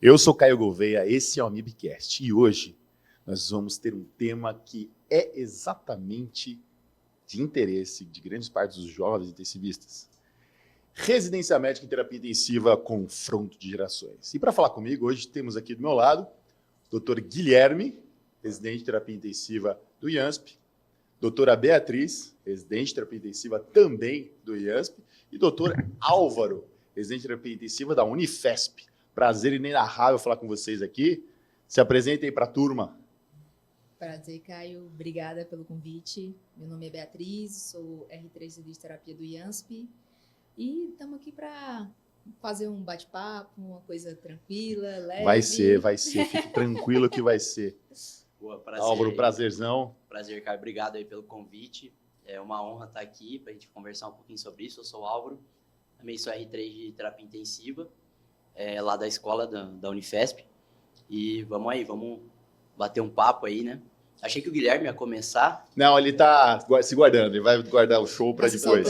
Eu sou Caio Gouveia, esse é o MIBcast e hoje nós vamos ter um tema que é exatamente de interesse de grandes partes dos jovens intensivistas. Residência médica em terapia intensiva, confronto de gerações. E para falar comigo, hoje temos aqui do meu lado o Dr. Guilherme, residente de terapia intensiva do IANSP, doutora Beatriz, residente de terapia intensiva também do IANSP, e doutor Álvaro, residente de terapia intensiva da Unifesp. Prazer inenarrável falar com vocês aqui. Se apresentem aí para a turma. Prazer, Caio. Obrigada pelo convite. Meu nome é Beatriz, sou R3 de terapia do IANSP e estamos aqui para fazer um bate-papo, uma coisa tranquila, leve. Vai ser. Fique tranquilo que vai ser. Boa, prazer. Álvaro, prazerzão. Prazer, Caio. Obrigado aí pelo convite. É uma honra estar aqui para a gente conversar um pouquinho sobre isso. Eu sou o Álvaro, também sou R3 de terapia intensiva, lá da escola da Unifesp. E vamos bater um papo aí, né? Achei que o Guilherme ia começar. Não, ele tá se guardando, ele vai guardar o show para depois.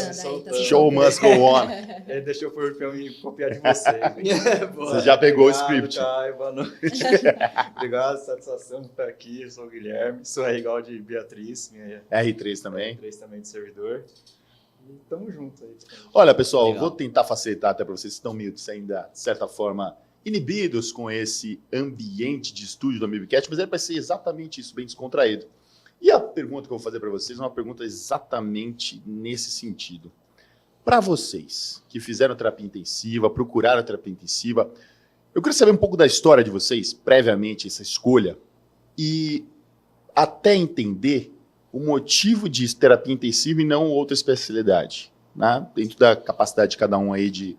Show must go on. Ele deixou para me copiar de vocês. Você já pegou o script. Caio, boa noite. Obrigado, satisfação de estar aqui. Eu sou o Guilherme, sou igual de Beatriz, minha R3 também. R3 também de servidor. E tamo junto aí. Olha, pessoal, Legal. vou tentar facilitar até para vocês que estão meio ainda, de certa forma, inibidos com esse ambiente de estúdio do MIBcast, mas vai ser exatamente isso, bem descontraído. E a pergunta que eu vou fazer para vocês é uma pergunta exatamente nesse sentido. Para vocês que fizeram terapia intensiva, procuraram terapia intensiva, eu queria saber um pouco da história de vocês, previamente essa escolha, e até entender o motivo de terapia intensiva e não outra especialidade, né? Dentro da capacidade de cada um aí de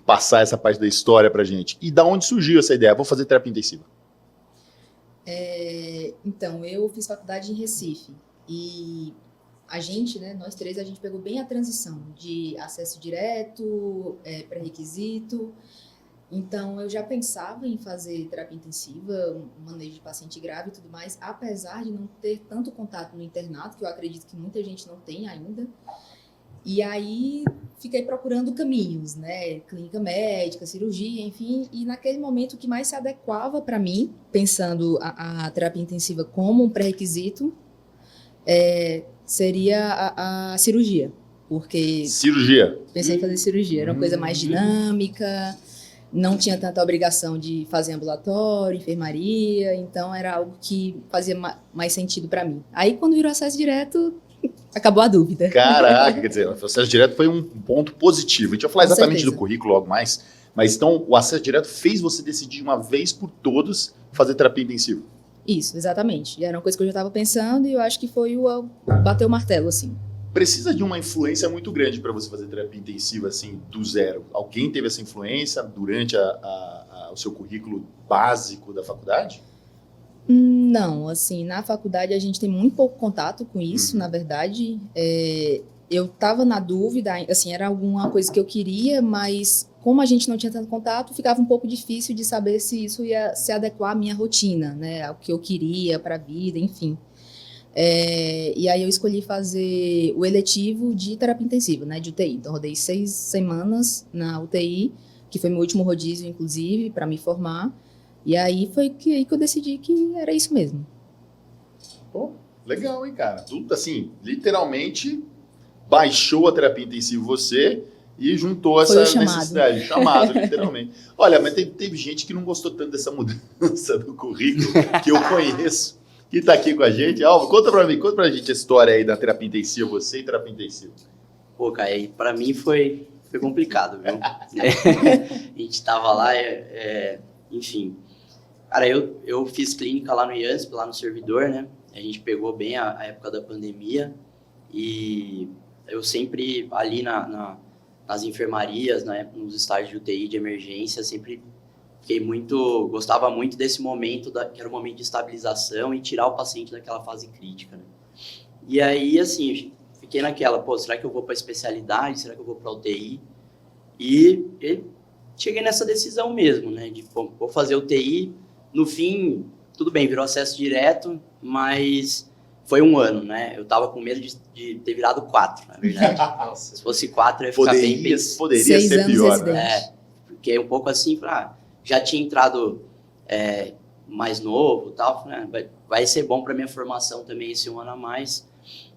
passar essa parte da história pra gente. E da onde surgiu essa ideia? Vou fazer terapia intensiva. Então, eu fiz faculdade em Recife e a gente, né, nós três, a gente pegou bem a transição de acesso direto, pré-requisito. Então, eu já pensava em fazer terapia intensiva, manejo de paciente grave e tudo mais, apesar de não ter tanto contato no internato, que eu acredito que muita gente não tem ainda. E aí, fiquei procurando caminhos, né? Clínica médica, cirurgia, enfim. E naquele momento, o que mais se adequava para mim, pensando a terapia intensiva como um pré-requisito, seria a cirurgia. Porque Cirurgia. pensei em fazer cirurgia. Era uma coisa mais dinâmica, não tinha tanta obrigação de fazer ambulatório, enfermaria. Então, era algo que fazia mais sentido para mim. Aí, quando virou acesso direto, acabou a dúvida. Caraca, quer dizer, o acesso direto foi um ponto positivo. A gente vai falar Com exatamente certeza. do currículo logo mais, mas então o acesso direto fez você decidir de uma vez por todas fazer terapia intensiva. Isso, exatamente. E era uma coisa que eu já estava pensando e eu acho que foi bater o martelo, assim. Precisa de uma influência muito grande para você fazer terapia intensiva assim do zero. Alguém teve essa influência durante o seu currículo básico da faculdade? Não, assim, na faculdade a gente tem muito pouco contato com isso, na verdade. Eu estava na dúvida, assim, era alguma coisa que eu queria, mas como a gente não tinha tanto contato, ficava um pouco difícil de saber se isso ia se adequar à minha rotina, né, ao que eu queria para a vida, enfim. E aí eu escolhi fazer o eletivo de terapia intensiva, né, de UTI. Então, rodei 6 semanas na UTI, que foi meu último rodízio, inclusive, para me formar. E aí foi aí que eu decidi que era isso mesmo. Pô, legal, hein, cara? Tudo assim, literalmente baixou a terapia intensiva você e juntou Foi essa o chamado. necessidade. Chamado, literalmente. Olha, mas teve gente que não gostou tanto dessa mudança do currículo que eu conheço, que tá aqui com a gente. Álvaro, conta pra gente a história aí da terapia intensiva, você e terapia intensiva. Pô, Caio, pra mim foi complicado, viu? A gente tava lá, enfim. Cara, eu fiz clínica lá no IANSP, lá no servidor, né? A gente pegou bem a época da pandemia e eu sempre ali nas enfermarias, nos estágios de UTI, de emergência, sempre gostava muito desse momento, que era o momento de estabilização e tirar o paciente daquela fase crítica, né? E aí, assim, fiquei naquela, pô, será que eu vou para especialidade? Será que eu vou para UTI? E cheguei nessa decisão mesmo, né? De, pô, vou fazer UTI. No fim, tudo bem, virou acesso direto, mas foi 1 ano, né? Eu tava com medo de ter virado 4, na verdade. Nossa. Se fosse 4, eu ia ficar bem... Poderia 6 ser anos pior, residente. né? Porque é um pouco assim, já tinha entrado mais novo e tal, né? Vai ser bom para minha formação também esse 1 ano a mais.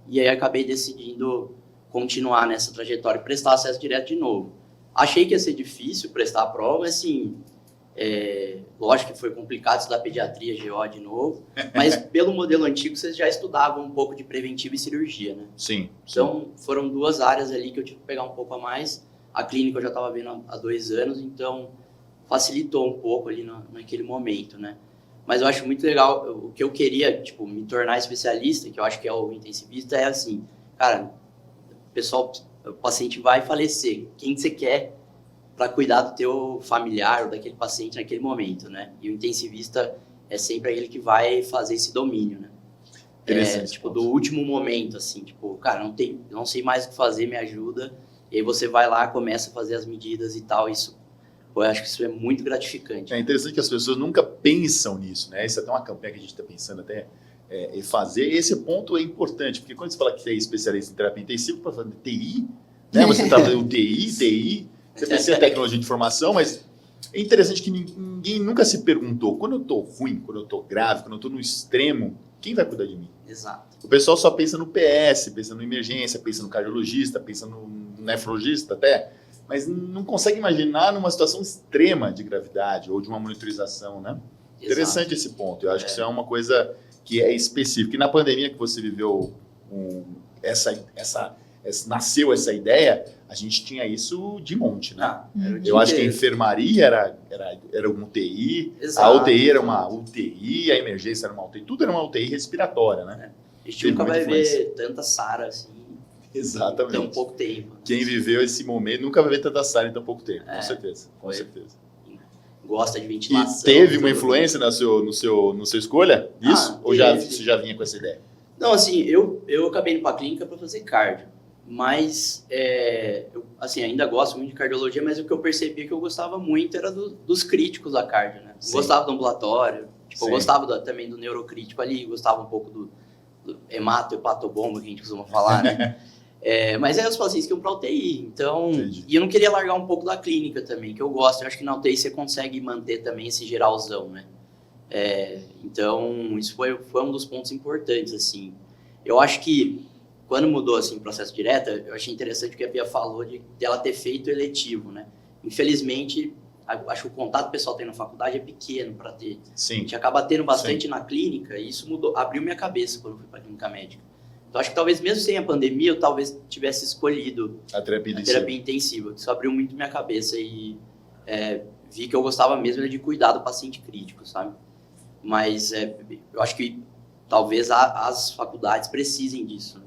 E aí acabei decidindo continuar nessa trajetória e prestar acesso direto de novo. Achei que ia ser difícil prestar a prova, mas assim, lógico que foi complicado estudar pediatria, GO de novo, mas pelo modelo antigo vocês já estudavam um pouco de preventiva e cirurgia, né? Sim. Então foram 2 áreas ali que eu tive que pegar um pouco a mais. A clínica eu já estava vendo há 2 anos, então facilitou um pouco ali naquele momento, né? Mas eu acho muito legal, o que eu queria, tipo, me tornar especialista, que eu acho que é o intensivista, é assim, cara, o paciente vai falecer, quem que você quer para cuidar do teu familiar ou daquele paciente naquele momento, né? E o intensivista é sempre aquele que vai fazer esse domínio, né? Tipo, do último momento, assim, tipo, cara, não sei mais o que fazer, me ajuda. E aí você vai lá, começa a fazer as medidas e tal, isso, eu acho que isso é muito gratificante. É interessante que as pessoas nunca pensam nisso, né? Isso é até uma campanha que a gente está pensando até fazer. Esse ponto é importante, porque quando você fala que é especialista em terapia intensiva, para fazer TI, né? Você está fazendo TI, você precisa de tecnologia de informação, mas é interessante que ninguém nunca se perguntou, quando eu estou ruim, quando eu estou grave, quando eu estou no extremo, quem vai cuidar de mim? Exato. O pessoal só pensa no PS, pensa no emergência, pensa no cardiologista, pensa no nefrologista até, mas não consegue imaginar numa situação extrema de gravidade ou de uma monitorização, né? Exato. Interessante esse ponto. Eu acho que isso é uma coisa que é específica. E na pandemia que você viveu nasceu essa ideia, a gente tinha isso de monte, né? Eu acho que a enfermaria era uma UTI, Exato. a UTI era uma UTI, a emergência era uma UTI, tudo era uma UTI respiratória, né? A gente nunca vai ver tanta SARA assim. Exatamente. Em tão pouco tempo. Quem viveu esse momento nunca vai ver tanta SARA em tão pouco tempo, com certeza. Com certeza. Gosta de ventilação. E teve uma influência na sua escolha? Isso? Ou você já vinha com essa ideia? Não, assim, eu acabei indo para a clínica para fazer cardio. Mas, eu assim, ainda gosto muito de cardiologia, mas o que eu percebi que eu gostava muito era dos críticos da cardio, né? Gostava do ambulatório, tipo, eu gostava também do neurocrítico ali, gostava um pouco do hepatobomba, que a gente costuma falar, né? Mas aí os pacientes que iam para UTI, então... Entendi. E eu não queria largar um pouco da clínica também, que eu gosto. Eu acho que na UTI você consegue manter também esse geralzão, né? Então, isso foi um dos pontos importantes, assim. Eu acho que quando mudou, assim, o processo direto, eu achei interessante o que a Bia falou de ela ter feito eletivo, né? Infelizmente, acho que o contato que o pessoal tem na faculdade é pequeno para ter. Sim. A gente acaba tendo bastante na clínica e isso abriu minha cabeça quando eu fui para a clínica médica. Então, acho que talvez mesmo sem a pandemia, eu talvez tivesse escolhido a terapia intensiva. Isso abriu muito minha cabeça e vi que eu gostava mesmo de cuidar do paciente crítico, sabe? Mas eu acho que talvez as faculdades precisem disso, né?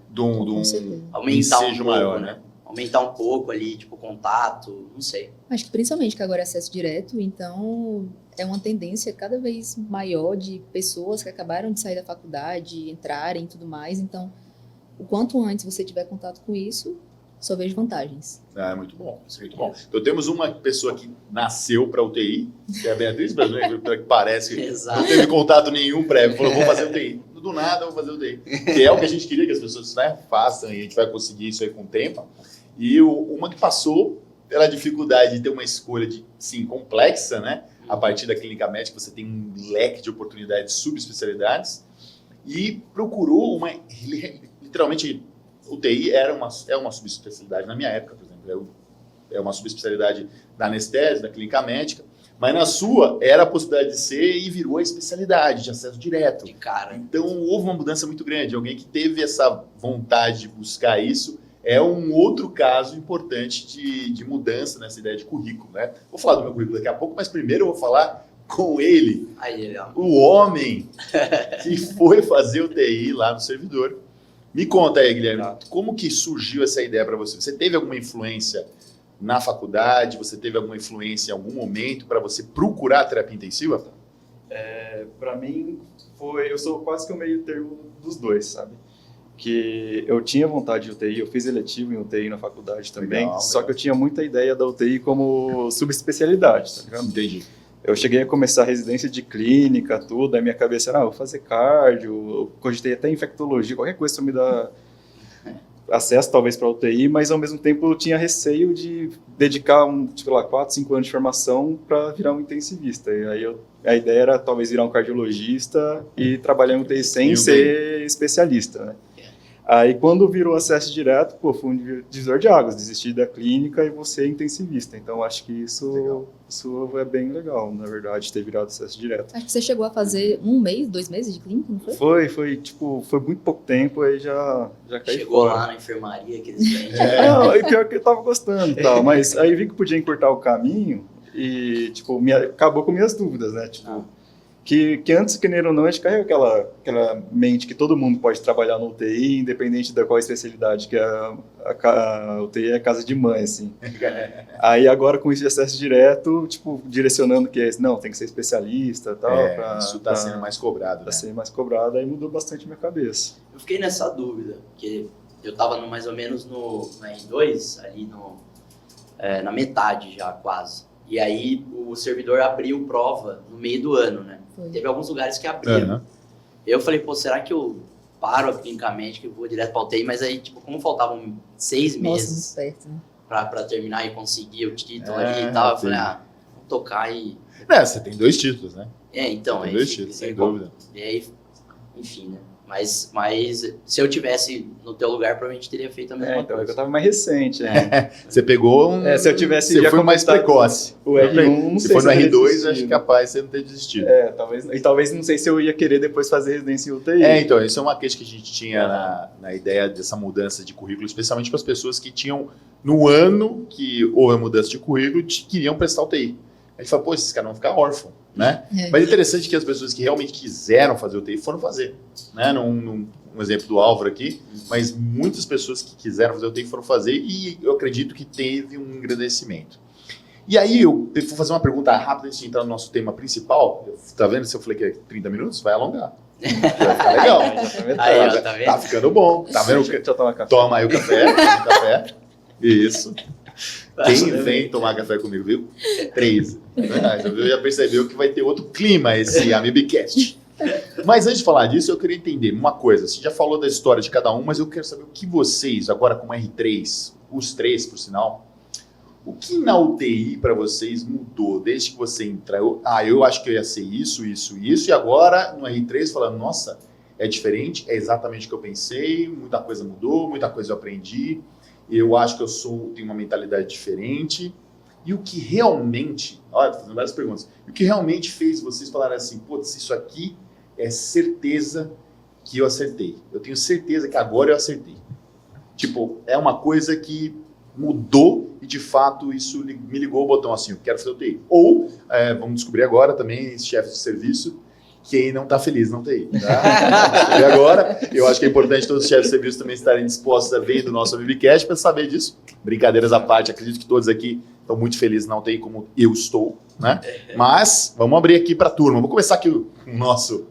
Aumentar um pouco, maior, né? Aumentar um pouco ali, tipo, contato, não sei. Acho que principalmente que agora é acesso direto, então é uma tendência cada vez maior de pessoas que acabaram de sair da faculdade, entrarem e tudo mais. Então, o quanto antes você tiver contato com isso, só vejo vantagens. É muito bom, isso é muito bom. Então temos uma pessoa que nasceu para UTI, que é a Beatriz, que parece que não teve contato nenhum prévio, falou, vou fazer UTI. Do nada, vou fazer UTI. Que é o que a gente queria que as pessoas, né, façam, e a gente vai conseguir isso aí com o tempo. E uma que passou pela dificuldade de ter uma escolha complexa, né? A partir da clínica médica, você tem um leque de oportunidades de subespecialidades e procurou literalmente, UTI é uma subespecialidade na minha época, por exemplo. É uma subespecialidade da anestesia, da clínica médica, mas na sua era a possibilidade de ser e virou a especialidade de acesso direto. De cara. Então houve uma mudança muito grande. Alguém que teve essa vontade de buscar isso é um outro caso importante de mudança nessa ideia de currículo, né? Vou falar do meu currículo daqui a pouco, mas primeiro eu vou falar com ele, o homem que foi fazer o TI lá no servidor. Me conta aí, Guilherme, como que surgiu essa ideia para você? Você teve alguma influência na faculdade? Você teve alguma influência em algum momento para você procurar a terapia intensiva? Para mim, eu sou quase que o meio termo dos dois, sabe? Que eu tinha vontade de UTI, eu fiz eletivo em UTI na faculdade também, só que eu tinha muita ideia da UTI como subespecialidade, tá ligado? Entendi. Eu cheguei a começar a residência de clínica, tudo, aí minha cabeça era, vou fazer cardio, eu cogitei até infectologia, qualquer coisa que me dá acesso talvez para a UTI, mas ao mesmo tempo eu tinha receio de dedicar 4, 5 anos de formação para virar um intensivista. E aí a ideia era talvez virar um cardiologista e trabalhar em UTI sem ser especialista, né? Aí quando virou acesso direto, foi um divisor de águas, desistir da clínica e você é intensivista. Então acho que isso é bem legal, na verdade, ter virado acesso direto. Acho que você chegou a fazer 1 mês, 2 meses de clínica, não foi? Foi muito pouco tempo, aí já caí Chegou fora. lá na enfermaria, aqueles clientes. Não, e pior que eu tava gostando e tal, mas aí vi que podia encurtar o caminho e, acabou com minhas dúvidas, né? Que antes, querendo ou não, a gente carrega aquela mente que todo mundo pode trabalhar no UTI, independente da qual especialidade, que a UTI é a casa de mãe, assim. Aí agora, com esse acesso direto, direcionando que tem que ser especialista e tal. Isso tá sendo mais cobrado, né? Tá sendo mais cobrado, aí mudou bastante minha cabeça. Eu fiquei nessa dúvida, porque eu tava mais ou menos na R2, ali na metade já, quase. E aí o servidor abriu prova no meio do ano, né? Foi. Teve alguns lugares que abriram. Eu falei, será que eu paro clinicamente, que eu vou direto pra UTI? Mas aí, como faltavam 6 meses perto, né? pra terminar e conseguir o título ali e tal, eu falei, vou tocar e... Você tem 2 títulos, né? Então... Tem 2 títulos, sem dúvida. E aí, enfim, né? Mas se eu tivesse no teu lugar, provavelmente teria feito a mesma Então coisa. eu tava mais recente. Você pegou se eu tivesse Você foi mais precoce. O R1, não se sei for no eu teria R2, desistido. acho capaz de você não ter desistido. Talvez não sei se eu ia querer depois fazer residência em UTI. Então, isso é uma queixa que a gente tinha na ideia dessa mudança de currículo, especialmente para as pessoas que tinham, no ano que houve a mudança de currículo, queriam prestar UTI. A gente fala, esses caras vão ficar órfãos, né? Mas é interessante que as pessoas que realmente quiseram fazer UTI foram fazer, né? Um exemplo do Álvaro aqui, mas muitas pessoas que quiseram fazer UTI foram fazer e eu acredito que teve um engrandecimento. E aí eu vou fazer uma pergunta rápida antes de entrar no nosso tema principal. Tá vendo se eu falei que é 30 minutos? Vai alongar. Vai ficar legal. Aí, tá vendo? Tá ficando bom. Tá vendo? Deixa eu tomar café. Toma aí o café. Toma o café. Isso. Quem vem tomar café comigo, viu? 3. Você já percebeu que vai ter outro clima esse AmibCast. Mas antes de falar disso, eu queria entender uma coisa. Você já falou da história de cada um, mas eu quero saber o que vocês, agora como R3, os 3, por sinal, o que na UTI para vocês mudou desde que você entrou? Eu acho que eu ia ser isso, e agora no R3 falando, nossa, é diferente, é exatamente o que eu pensei, muita coisa mudou, muita coisa eu aprendi, eu acho que tenho uma mentalidade diferente. E o que realmente, olha, tô fazendo várias perguntas, o que realmente fez vocês falarem assim, isso aqui é certeza que eu acertei. Eu tenho certeza que agora eu acertei. É uma coisa que mudou e, de fato, isso me ligou o botão assim, eu quero fazer UTI. Ou, vamos descobrir agora também, chefes de serviço, quem não está feliz não TI. Tá? E agora, eu acho que é importante todos os chefes de serviço também estarem dispostos a ver do nosso AmibCast para saber disso. Brincadeiras à parte, acredito que todos aqui estão muito felizes na UTI como eu estou, né? Mas, vamos abrir aqui para a turma. Vamos começar aqui o nosso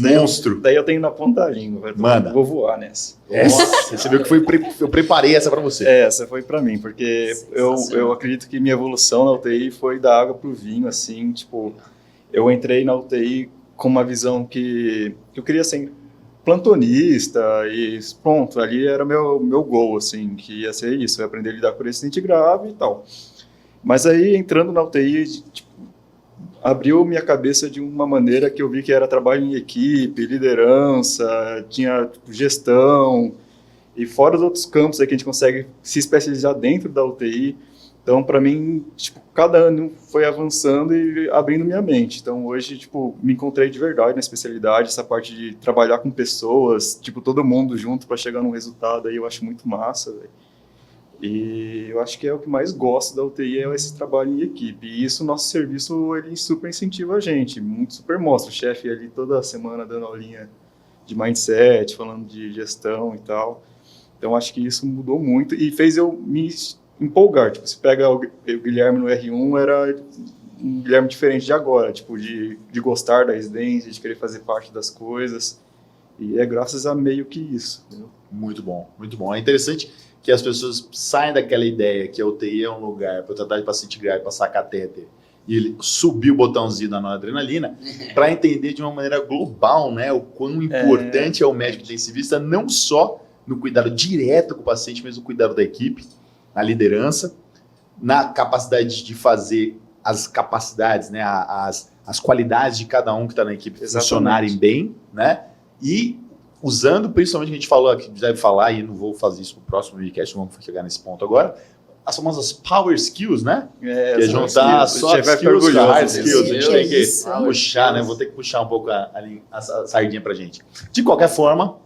monstro. Daí eu tenho na ponta da língua. Manda. Vou voar nessa. Você viu que eu preparei essa para você. Essa foi para mim, porque eu acredito que minha evolução na UTI foi da água pro vinho, assim, eu entrei na UTI com uma visão que eu queria ser plantonista e pronto, ali era meu goal, assim, que ia ser isso, eu ia aprender a lidar com acidente grave e tal. Mas aí, entrando na UTI, abriu minha cabeça de uma maneira que eu vi que era trabalho em equipe, liderança, tinha gestão, e fora os outros campos aí que a gente consegue se especializar dentro da UTI. Então, para mim, cada ano foi avançando e abrindo minha mente. Então, hoje, me encontrei de verdade na especialidade, essa parte de trabalhar com pessoas, todo mundo junto para chegar num resultado aí, eu acho muito massa, véio. E eu acho que é o que mais gosto da UTI, é esse trabalho em equipe. E isso, nosso serviço, ele super incentiva a gente, super mostra. O chefe ali toda semana dando aulinha de mindset, falando de gestão e tal. Então, acho que isso mudou muito e fez eu me empolgar. Se pega o Guilherme no R1, era um Guilherme diferente de agora, de gostar da residência, de querer fazer parte das coisas. E é graças a meio que isso. Entendeu? Muito bom, muito bom. É interessante que as pessoas saem daquela ideia que a UTI é um lugar para tratar de paciente grave, passar catéter, e ele subir o botãozinho da noradrenalina, para entender de uma maneira global, né, o quão importante é o médico intensivista, não só no cuidado direto com o paciente, mesmo no cuidado da equipe, na liderança, na capacidade de fazer as capacidades, né, as qualidades de cada um que está na equipe funcionarem bem, né? E usando, principalmente, a gente falou aqui, deve falar, e não vou fazer isso no próximo podcast, não vamos chegar nesse ponto agora, as famosas power skills, né? Que é juntar soft skills com hard skills. A gente tem que puxar, né? Vou ter que puxar um pouco a sardinha pra gente. De qualquer forma,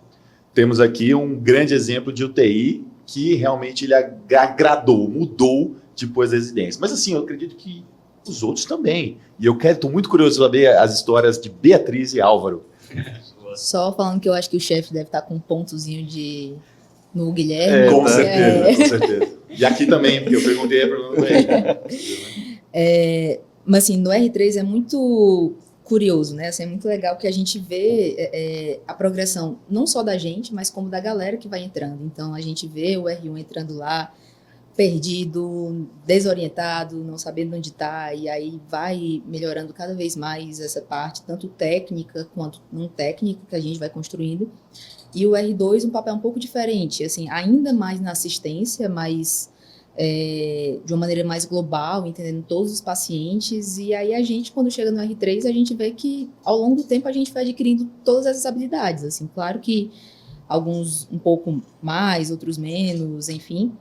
temos aqui um grande exemplo de UTI que realmente ele agradou, mudou depois da residência. Mas assim, eu acredito que os outros também. E eu estou muito curioso de saber as histórias de Beatriz e Álvaro. Só falando que eu acho que o chefe deve estar com um pontozinho no Guilherme. Com certeza, com certeza. E aqui também, porque eu perguntei a pergunta aí. Mas assim, no R3 é muito curioso, né? Assim, é muito legal que a gente vê a progressão não só da gente, mas como da galera que vai entrando. Então a gente vê o R1 entrando lá, perdido, desorientado, não sabendo onde está, e aí vai melhorando cada vez mais essa parte, tanto técnica quanto não técnica, que a gente vai construindo. E o R2, um papel um pouco diferente, assim, ainda mais na assistência, mas de uma maneira mais global, entendendo todos os pacientes. E aí a gente, quando chega no R3, a gente vê que ao longo do tempo a gente vai adquirindo todas essas habilidades. Assim, claro que alguns um pouco mais, outros menos, enfim,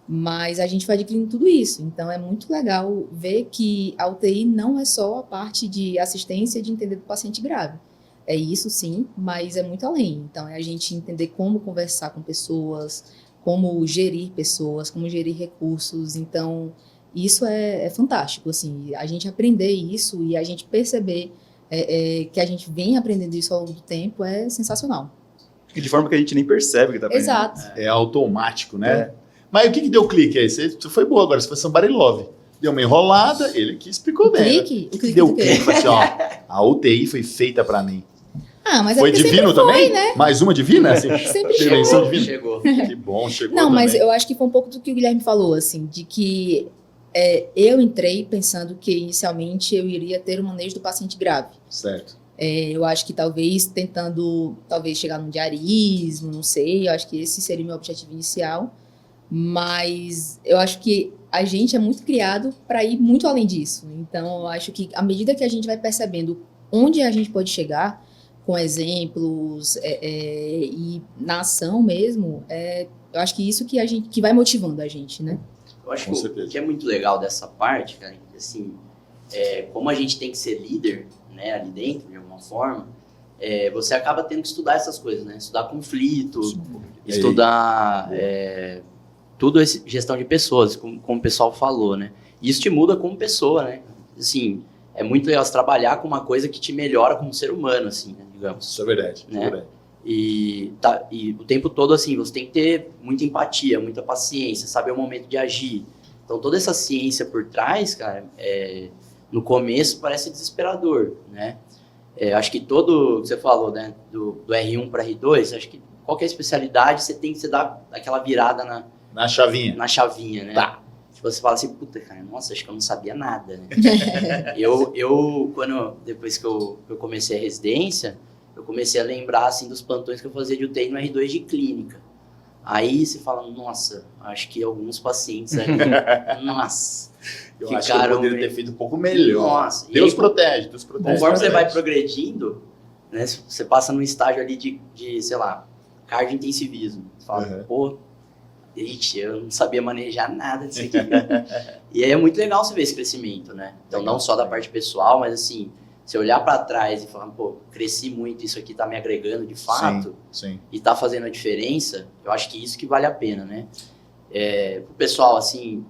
mas a gente vai adquirindo tudo isso. Então é muito legal ver que a UTI não é só a parte de assistência, de entender do paciente grave. É isso sim, mas é muito além. Então é a gente entender como conversar com pessoas, como gerir pessoas, como gerir recursos. Então isso é fantástico, assim, a gente aprender isso e a gente perceber que a gente vem aprendendo isso ao longo do tempo é sensacional. E de forma que a gente nem percebe que está aprendendo. Exato. É automático, né? Mas o que deu clique aí? Você foi boa agora, você foi somebody love. Deu uma enrolada, ele que explicou bem. Clique? Né? O clique deu do quê? clique, assim, ó, a UTI foi feita para mim. Ah, mas foi é porque divino sempre foi, também? né? Mais uma divina? Assim, Sempre intervenção divina? Chegou. Que bom, chegou Não, também. mas eu acho que foi um pouco do que o Guilherme falou, assim, de que eu entrei pensando que inicialmente eu iria ter o manejo do paciente grave. Certo. Eu acho que talvez tentando chegar num diarismo, não sei, eu acho que esse seria o meu objetivo inicial, mas eu acho que a gente é muito criado para ir muito além disso. Então, eu acho que à medida que a gente vai percebendo onde a gente pode chegar, com exemplos e na ação mesmo, eu acho que isso que vai motivando a gente, né? Eu acho que o que é muito legal dessa parte, cara, assim, como a gente tem que ser líder, né, ali dentro, de alguma forma, você acaba tendo que estudar essas coisas, né? Estudar conflito, estudar tudo gestão de pessoas, como o pessoal falou, né? E isso te muda como pessoa, né? Assim, é muito legal você trabalhar com uma coisa que te melhora como ser humano, assim, né, digamos. Isso é verdade. Né? Isso é verdade. E o tempo todo, assim, você tem que ter muita empatia, muita paciência, saber o momento de agir. Então, toda essa ciência por trás, cara, no começo parece desesperador, né? Acho que todo, você falou, né, do R1 para R2, acho que qualquer especialidade você tem que dar aquela virada na chavinha. Na chavinha, né? Tá. Você fala assim, puta, cara, nossa, acho que eu não sabia nada, né? Depois que eu comecei a residência, eu comecei a lembrar, assim, dos plantões que eu fazia de UTI no R2 de clínica. Aí você fala, nossa, acho que alguns pacientes ali, nossa, eu acho que eu poderia ter feito um pouco melhor. Nossa, Deus protege. Conforme você vai progredindo, né, você passa num estágio ali de sei lá, cardiointensivismo. Você fala, pô, gente, eu não sabia manejar nada disso aqui. E aí é muito legal você ver esse crescimento, né? Então, não só da parte pessoal, mas assim, você olhar para trás e falar, pô, cresci muito, isso aqui tá me agregando de fato, sim. E tá fazendo a diferença, eu acho que isso que vale a pena, né? Pro pessoal, assim,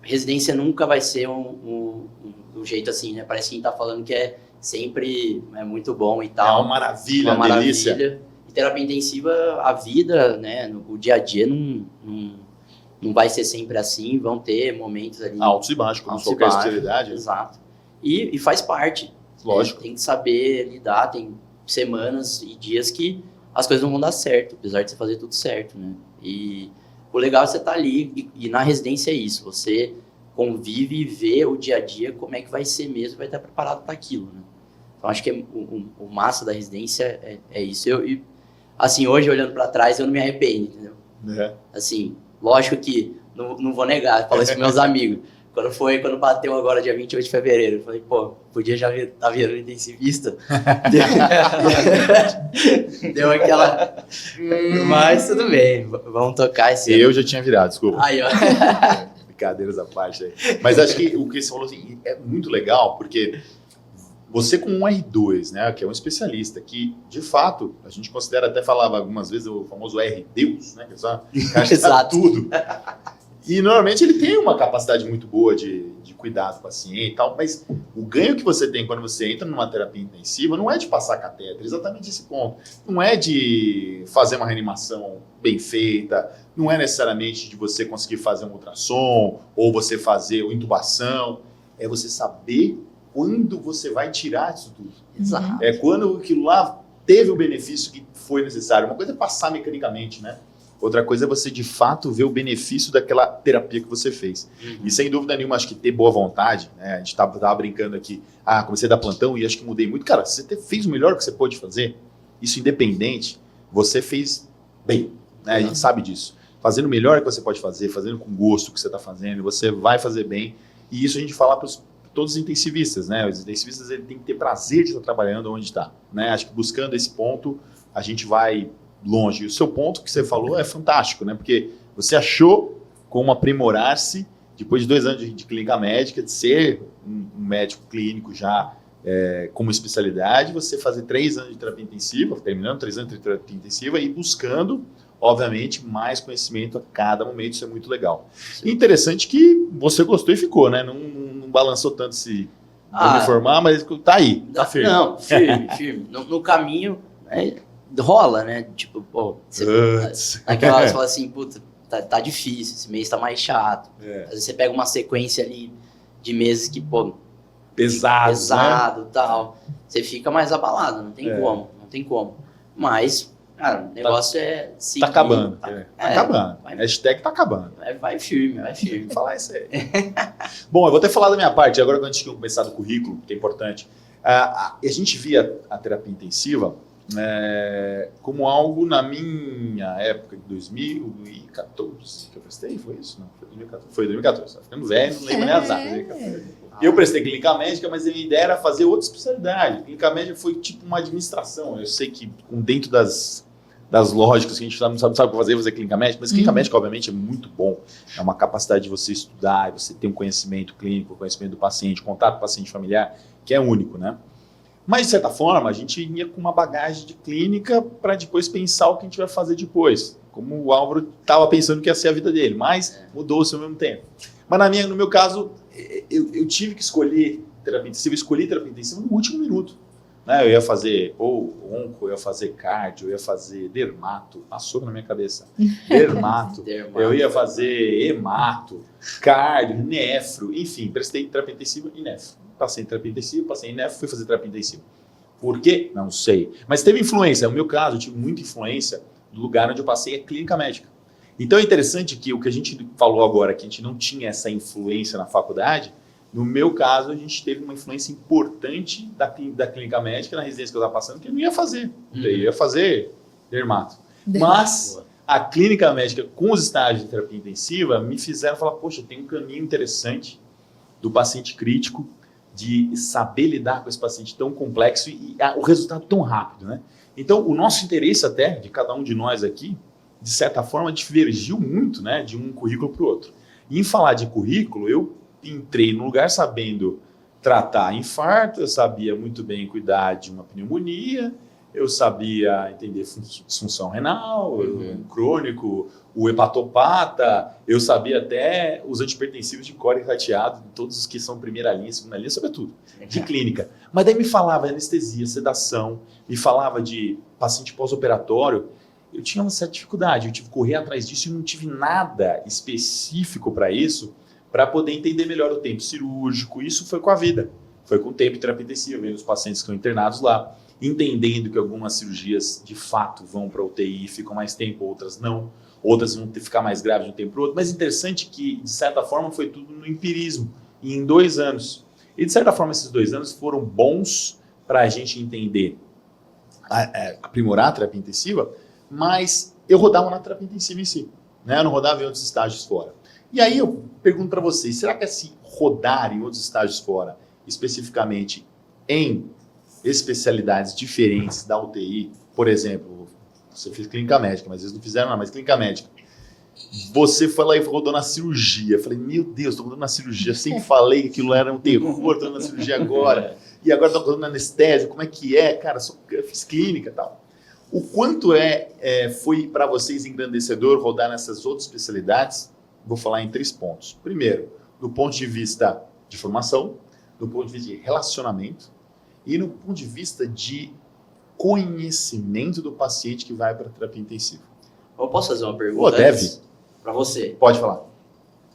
residência nunca vai ser um jeito assim, né? Parece que a gente tá falando que sempre muito bom e tal. É uma maravilha, uma delícia. Terapia intensiva, a vida, né, o dia a dia não vai ser sempre assim, vão ter momentos ali... Altos e baixos, como qualquer especialidade. Exato. E faz parte. Lógico. Tem que saber lidar, tem semanas e dias que as coisas não vão dar certo, apesar de você fazer tudo certo, né? E o legal é você estar ali, e na residência é isso, você convive e vê o dia a dia como é que vai ser mesmo, vai estar preparado para aquilo, né? Então, acho que o massa da residência é isso. assim, hoje olhando para trás, eu não me arrependo, entendeu? Assim, lógico que não vou negar, eu falo isso para meus amigos. Quando bateu agora, dia 28 de fevereiro, eu falei, pô, podia já estar virando intensivista. Deu aquela... Mas tudo bem, vamos tocar esse Eu já tinha virado, desculpa. Aí, ó. Brincadeiras à parte aí. Mas acho que o que você falou assim, é muito legal, porque você com um R2, né, que é um especialista, que de fato, a gente considera, até falava algumas vezes, o famoso R-Deus, né, que só Exato. tudo. E normalmente ele tem uma capacidade muito boa de cuidar do paciente e tal, mas o ganho que você tem quando você entra numa terapia intensiva não é de passar catéter, exatamente esse ponto. Não é de fazer uma reanimação bem feita, não é necessariamente de você conseguir fazer um ultrassom ou você fazer uma intubação, é você saber quando você vai tirar isso tudo. Exato. É quando aquilo lá teve o benefício que foi necessário. Uma coisa é passar mecanicamente, né? Outra coisa é você, de fato, ver o benefício daquela terapia que você fez. E, sem dúvida nenhuma, acho que ter boa vontade, né? A gente tava brincando aqui, comecei a dar plantão e acho que mudei muito. Cara, você fez o melhor que você pôde fazer, isso independente, você fez bem, né? A gente sabe disso. Fazendo o melhor que você pode fazer, fazendo com gosto o que você está fazendo, você vai fazer bem. E isso a gente fala para todos os intensivistas, né? Os intensivistas ele tem que ter prazer de estar trabalhando onde está, né? Acho que buscando esse ponto, a gente vai longe. E o seu ponto que você falou é fantástico, né? Porque você achou como aprimorar-se depois de 2 anos de clínica médica, de ser um médico clínico já como especialidade, você fazer 3 anos de terapia intensiva, terminando 3 anos de terapia intensiva e buscando, obviamente, mais conhecimento a cada momento. Isso é muito legal. E interessante que você gostou e ficou, né? Não balançou tanto se me formar, mas tá aí, tá firme. Não, firme. No caminho, rola, né? Tipo, pô, naquela hora você fala assim, puta, tá difícil, esse mês tá mais chato. Às vezes você pega uma sequência ali de meses que, pô, pesado e tal. Você fica mais abalado, não tem como. Mas, cara, o negócio é seguir. Tá acabando. Tá acabando. Vai, Hashtag tá acabando. vai firme. Falar isso aí. Bom, eu vou até falar da minha parte, agora que a gente tinha começado o currículo, que é importante. A gente via a terapia intensiva como algo na minha época de 2014 que eu prestei, foi isso? Não, foi 2014. Tá ficando velho, não lembro nem as datas. Eu prestei clínica médica, mas a minha ideia era fazer outra especialidade. Clínica médica foi tipo uma administração. Eu sei que dentro das lógicas que a gente não sabe o que fazer clínica médica, mas clínica médica, obviamente, é muito bom. É uma capacidade de você estudar, você ter um conhecimento clínico, conhecimento do paciente, contato com o paciente familiar, que é único, né? Mas, de certa forma, a gente ia com uma bagagem de clínica para depois pensar o que a gente vai fazer depois. Como o Álvaro estava pensando que ia ser a vida dele, mas mudou-se ao mesmo tempo. Mas no meu caso, eu tive que escolher terapia intensiva, escolhi terapia intensiva no último minuto. Né? Eu ia fazer onco, eu ia fazer cardio, eu ia fazer dermato, passou na minha cabeça. Dermato. Eu ia fazer hemato, cardio, nefro, enfim, prestei terapia intensiva e nefro. Passei em terapia intensiva, passei em nefro, fui fazer terapia intensiva. Por quê? Não sei. Mas teve influência. No meu caso, eu tive muita influência do lugar onde eu passei, a clínica médica. Então é interessante que o que a gente falou agora, que a gente não tinha essa influência na faculdade, no meu caso, a gente teve uma influência importante da clínica médica na residência que eu estava passando, que eu não ia fazer. Eu ia fazer dermato. Mas a clínica médica, com os estágios de terapia intensiva, me fizeram falar, poxa, tem um caminho interessante do paciente crítico, de saber lidar com esse paciente tão complexo e o resultado tão rápido, né? Então, o nosso interesse até, de cada um de nós aqui, de certa forma, divergiu muito, né, de um currículo para o outro. E em falar de currículo, eu entrei no lugar sabendo tratar infarto, eu sabia muito bem cuidar de uma pneumonia, eu sabia entender disfunção renal, crônico, o hepatopata, eu sabia até os antipertensivos de core rateado, todos os que são primeira linha, segunda linha, eu sabia tudo, de clínica. Mas daí me falava de anestesia, sedação, me falava de paciente pós-operatório, eu tinha uma certa dificuldade, eu tive que correr atrás disso e não tive nada específico para isso, para poder entender melhor o tempo cirúrgico. Isso foi com a vida, foi com o tempo de terapia intensiva, vendo os pacientes que estão internados lá, entendendo que algumas cirurgias de fato vão para UTI e ficam mais tempo, outras não. Outras vão ficar mais graves de um tempo para o outro. Mas interessante que, de certa forma, foi tudo no empirismo, e em 2 anos. E, de certa forma, esses 2 anos foram bons para a gente entender, aprimorar a terapia intensiva, mas eu rodava na terapia intensiva em si, né? Eu não rodava em outros estágios fora. E aí eu pergunto para vocês, será que esse rodar em outros estágios fora, especificamente em especialidades diferentes da UTI, por exemplo, você fez clínica médica, mas eles não fizeram nada, mas clínica médica, você foi lá e rodou na cirurgia. Eu falei, meu Deus, estou rodando na cirurgia. Eu sempre falei que aquilo era um terror, estou rodando na cirurgia agora. E agora estou rodando na anestésio. Como é que é? Cara, eu fiz clínica e tal. O quanto foi para vocês engrandecedor rodar nessas outras especialidades? Vou falar em 3 pontos. Primeiro, do ponto de vista de formação, do ponto de vista de relacionamento e no ponto de vista de conhecimento do paciente que vai para a terapia intensiva. Eu posso fazer uma pergunta? Deve. Para você. Pode falar.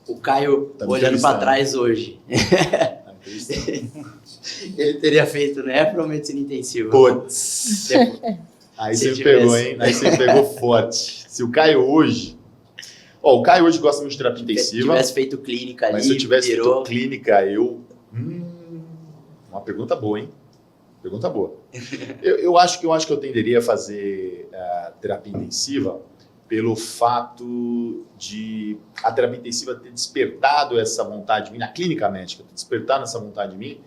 O Caio, Tá olhando para trás hoje, ele teria feito nefro ou medicina intensiva? Putz. Aí Se você pegou, hein? Aí você pegou forte. Se o Caio hoje... o Caio hoje gosta muito de terapia intensiva. Se tivesse feito clínica ali, mas se eu tivesse virou... feito clínica, uma pergunta boa, hein? Pergunta boa. Eu acho que eu tenderia a fazer terapia intensiva pelo fato de a terapia intensiva ter despertado essa vontade em mim, na clínica médica, ter despertado essa vontade em mim,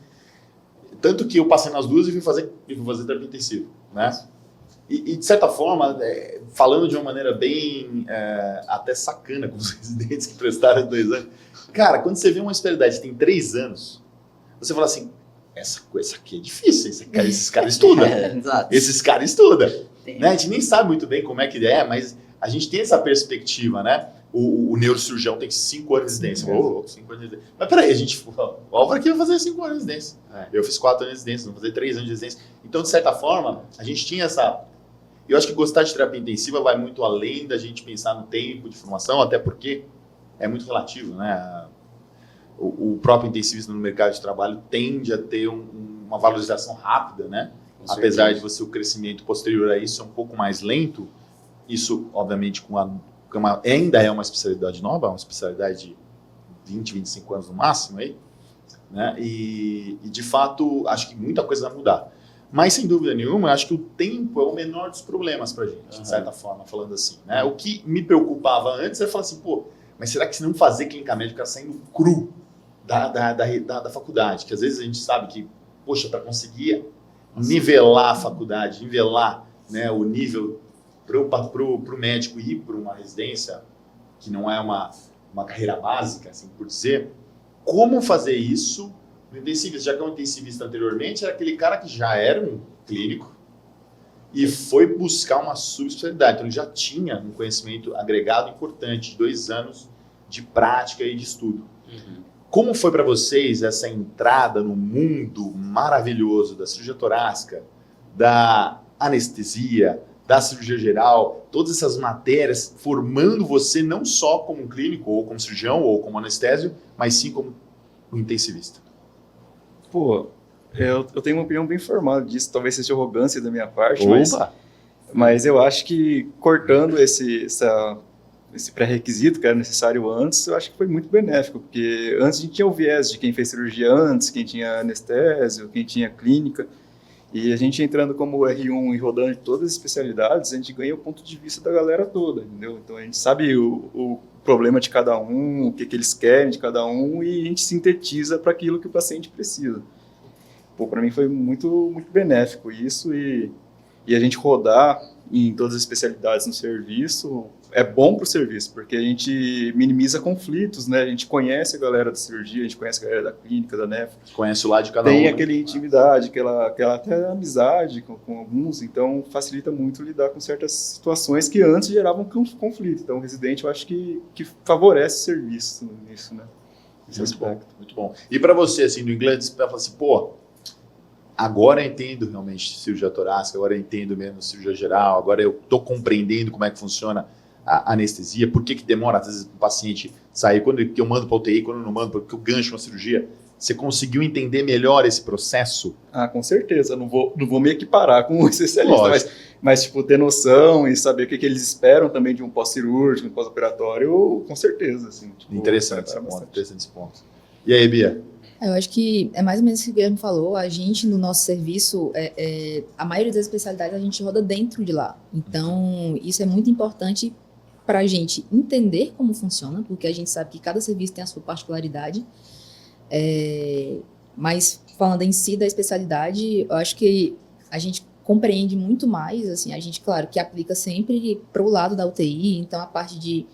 tanto que eu passei nas duas e fui fazer terapia intensiva, né? E de certa forma, falando de uma maneira bem até sacana com os residentes que prestaram 2 anos, cara, quando você vê uma especialidade que tem 3 anos, você fala assim, essa coisa aqui é difícil, esses caras estudam. Exato. Esses caras estudam. Né? A gente nem sabe muito bem como é que é, mas a gente tem essa perspectiva, né? O neurocirurgião tem 5 anos de residência. 5 anos de residência. Mas peraí, o Álvaro aqui vai fazer 5 anos de residência. Eu fiz 4 anos de residência, vou fazer 3 anos de residência. Então, de certa forma, a gente tinha essa... Eu acho que gostar de terapia intensiva vai muito além da gente pensar no tempo de formação, até porque é muito relativo, né? O próprio intensivista no mercado de trabalho tende a ter uma valorização rápida, né? Apesar de o crescimento posterior a isso é um pouco mais lento, isso, obviamente, ainda é uma especialidade nova, uma especialidade de 20, 25 anos no máximo, aí, né? E, de fato, acho que muita coisa vai mudar. Mas, sem dúvida nenhuma, acho que o tempo é o menor dos problemas para a gente, de certa forma, falando assim, né? O que me preocupava antes era falar assim, mas será que se não fazer clínica médica saindo cru da faculdade? Que às vezes a gente sabe que, para conseguir nivelar a faculdade, nivelar, né, o nível para o médico ir para uma residência, que não é uma carreira básica, assim por dizer, como fazer isso no intensivista? Já que é um intensivista anteriormente, era aquele cara que já era um clínico e foi buscar uma subespecialidade. Então, ele já tinha um conhecimento agregado importante, 2 anos de prática e de estudo. Uhum. Como foi para vocês essa entrada no mundo maravilhoso da cirurgia torácica, da anestesia, da cirurgia geral, todas essas matérias formando você não só como clínico, ou como cirurgião, ou como anestésio, mas sim como um intensivista? Eu tenho uma opinião bem formada disso, talvez seja arrogância da minha parte, Opa. mas eu acho que cortando esse pré-requisito que era necessário antes, eu acho que foi muito benéfico, porque antes a gente tinha o viés de quem fez cirurgia antes, quem tinha anestésio, quem tinha clínica, e a gente entrando como R1 e rodando de todas as especialidades, a gente ganha o ponto de vista da galera toda, entendeu? Então a gente sabe o problema de cada um, o que eles querem de cada um, e a gente sintetiza para aquilo que o paciente precisa. Para mim foi muito, muito benéfico isso, e a gente rodar em todas as especialidades no serviço é bom para o serviço, porque a gente minimiza conflitos, né? A gente conhece a galera da cirurgia, a gente conhece a galera da clínica, da nefro. Conhece o lado de cada um. Tem aquela intimidade, aquela até amizade com alguns, então facilita muito lidar com certas situações que antes geravam conflito. Então o residente, eu acho que favorece o serviço nisso, né? Esse aspecto. Muito bom. E para você, assim, do inglês, você fala assim, agora eu entendo realmente cirurgia torácica, agora eu entendo menos cirurgia geral, agora eu estou compreendendo como é que funciona a anestesia, por que demora às vezes o paciente sair, quando eu mando para UTI, quando eu não mando, porque eu gancho uma cirurgia. Você conseguiu entender melhor esse processo? Com certeza, não vou me equiparar com um especialista, mas tipo, ter noção e saber o que eles esperam também de um pós-cirúrgico, um pós-operatório, com certeza. Assim, Interessante esse ponto. E aí, Bia? Eu acho que é mais ou menos o que o Guilherme falou. A gente, no nosso serviço, a maioria das especialidades a gente roda dentro de lá. Então, isso é muito importante para a gente entender como funciona, porque a gente sabe que cada serviço tem a sua particularidade. Mas, falando em si da especialidade, eu acho que a gente compreende muito mais. Assim, a gente, claro, que aplica sempre para o lado da UTI. Então, a parte de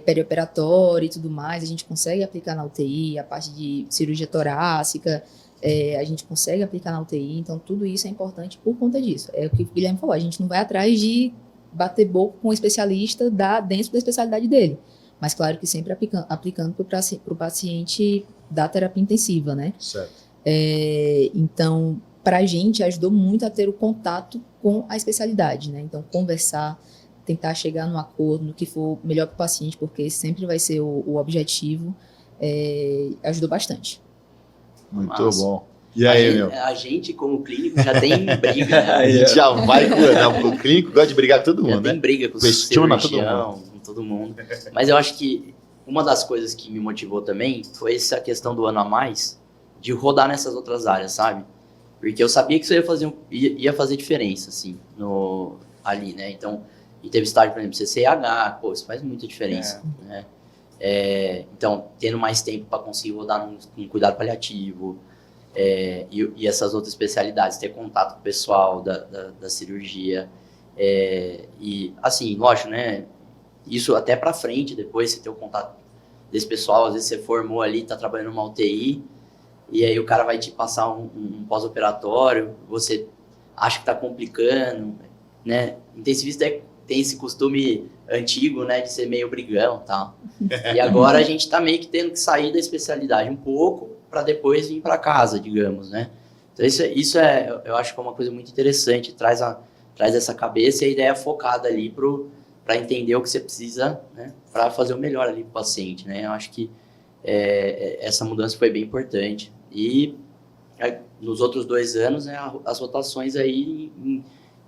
perioperatório e tudo mais, a gente consegue aplicar na UTI, a parte de cirurgia torácica, a gente consegue aplicar na UTI, então tudo isso é importante por conta disso. É o que o Guilherme falou, a gente não vai atrás de bater boca com um especialista dentro da especialidade dele, mas claro que sempre aplicando para o paciente da terapia intensiva, né? Certo. Então, para a gente ajudou muito a ter o contato com a especialidade, né? Então, conversar, tentar chegar num acordo no que for melhor para o paciente, porque esse sempre vai ser o objetivo, ajudou bastante. Muito Massa. bom. E aí, A gente, como clínico, já tem briga, né? A gente já vai com o clínico, gosta de brigar com todo Já mundo, tem né? briga com o Questiona cirurgião, com todo mundo. Mas eu acho que uma das coisas que me motivou também foi essa questão do ano a mais, de rodar nessas outras áreas, sabe? Porque eu sabia que isso ia fazer diferença, assim, ali, né? Então, e teve estágio, por exemplo, CCH, pô, isso faz muita diferença, né? Então, tendo mais tempo para conseguir rodar num cuidado paliativo, e essas outras especialidades, ter contato com o pessoal da cirurgia, e assim, lógico, né? Isso até para frente, depois você ter o contato desse pessoal, às vezes você formou ali, tá trabalhando numa UTI, e aí o cara vai te passar um pós-operatório, você acha que tá complicando, né? Intensivista tem esse costume antigo, né, de ser meio brigão e tal. E agora a gente tá meio que tendo que sair da especialidade um pouco para depois vir para casa, digamos, né? Então isso eu acho que é uma coisa muito interessante, traz essa cabeça e a ideia focada ali para entender o que você precisa, né, para fazer o melhor ali pro paciente, né? Eu acho que essa mudança foi bem importante. E nos outros 2 anos, né, as rotações aí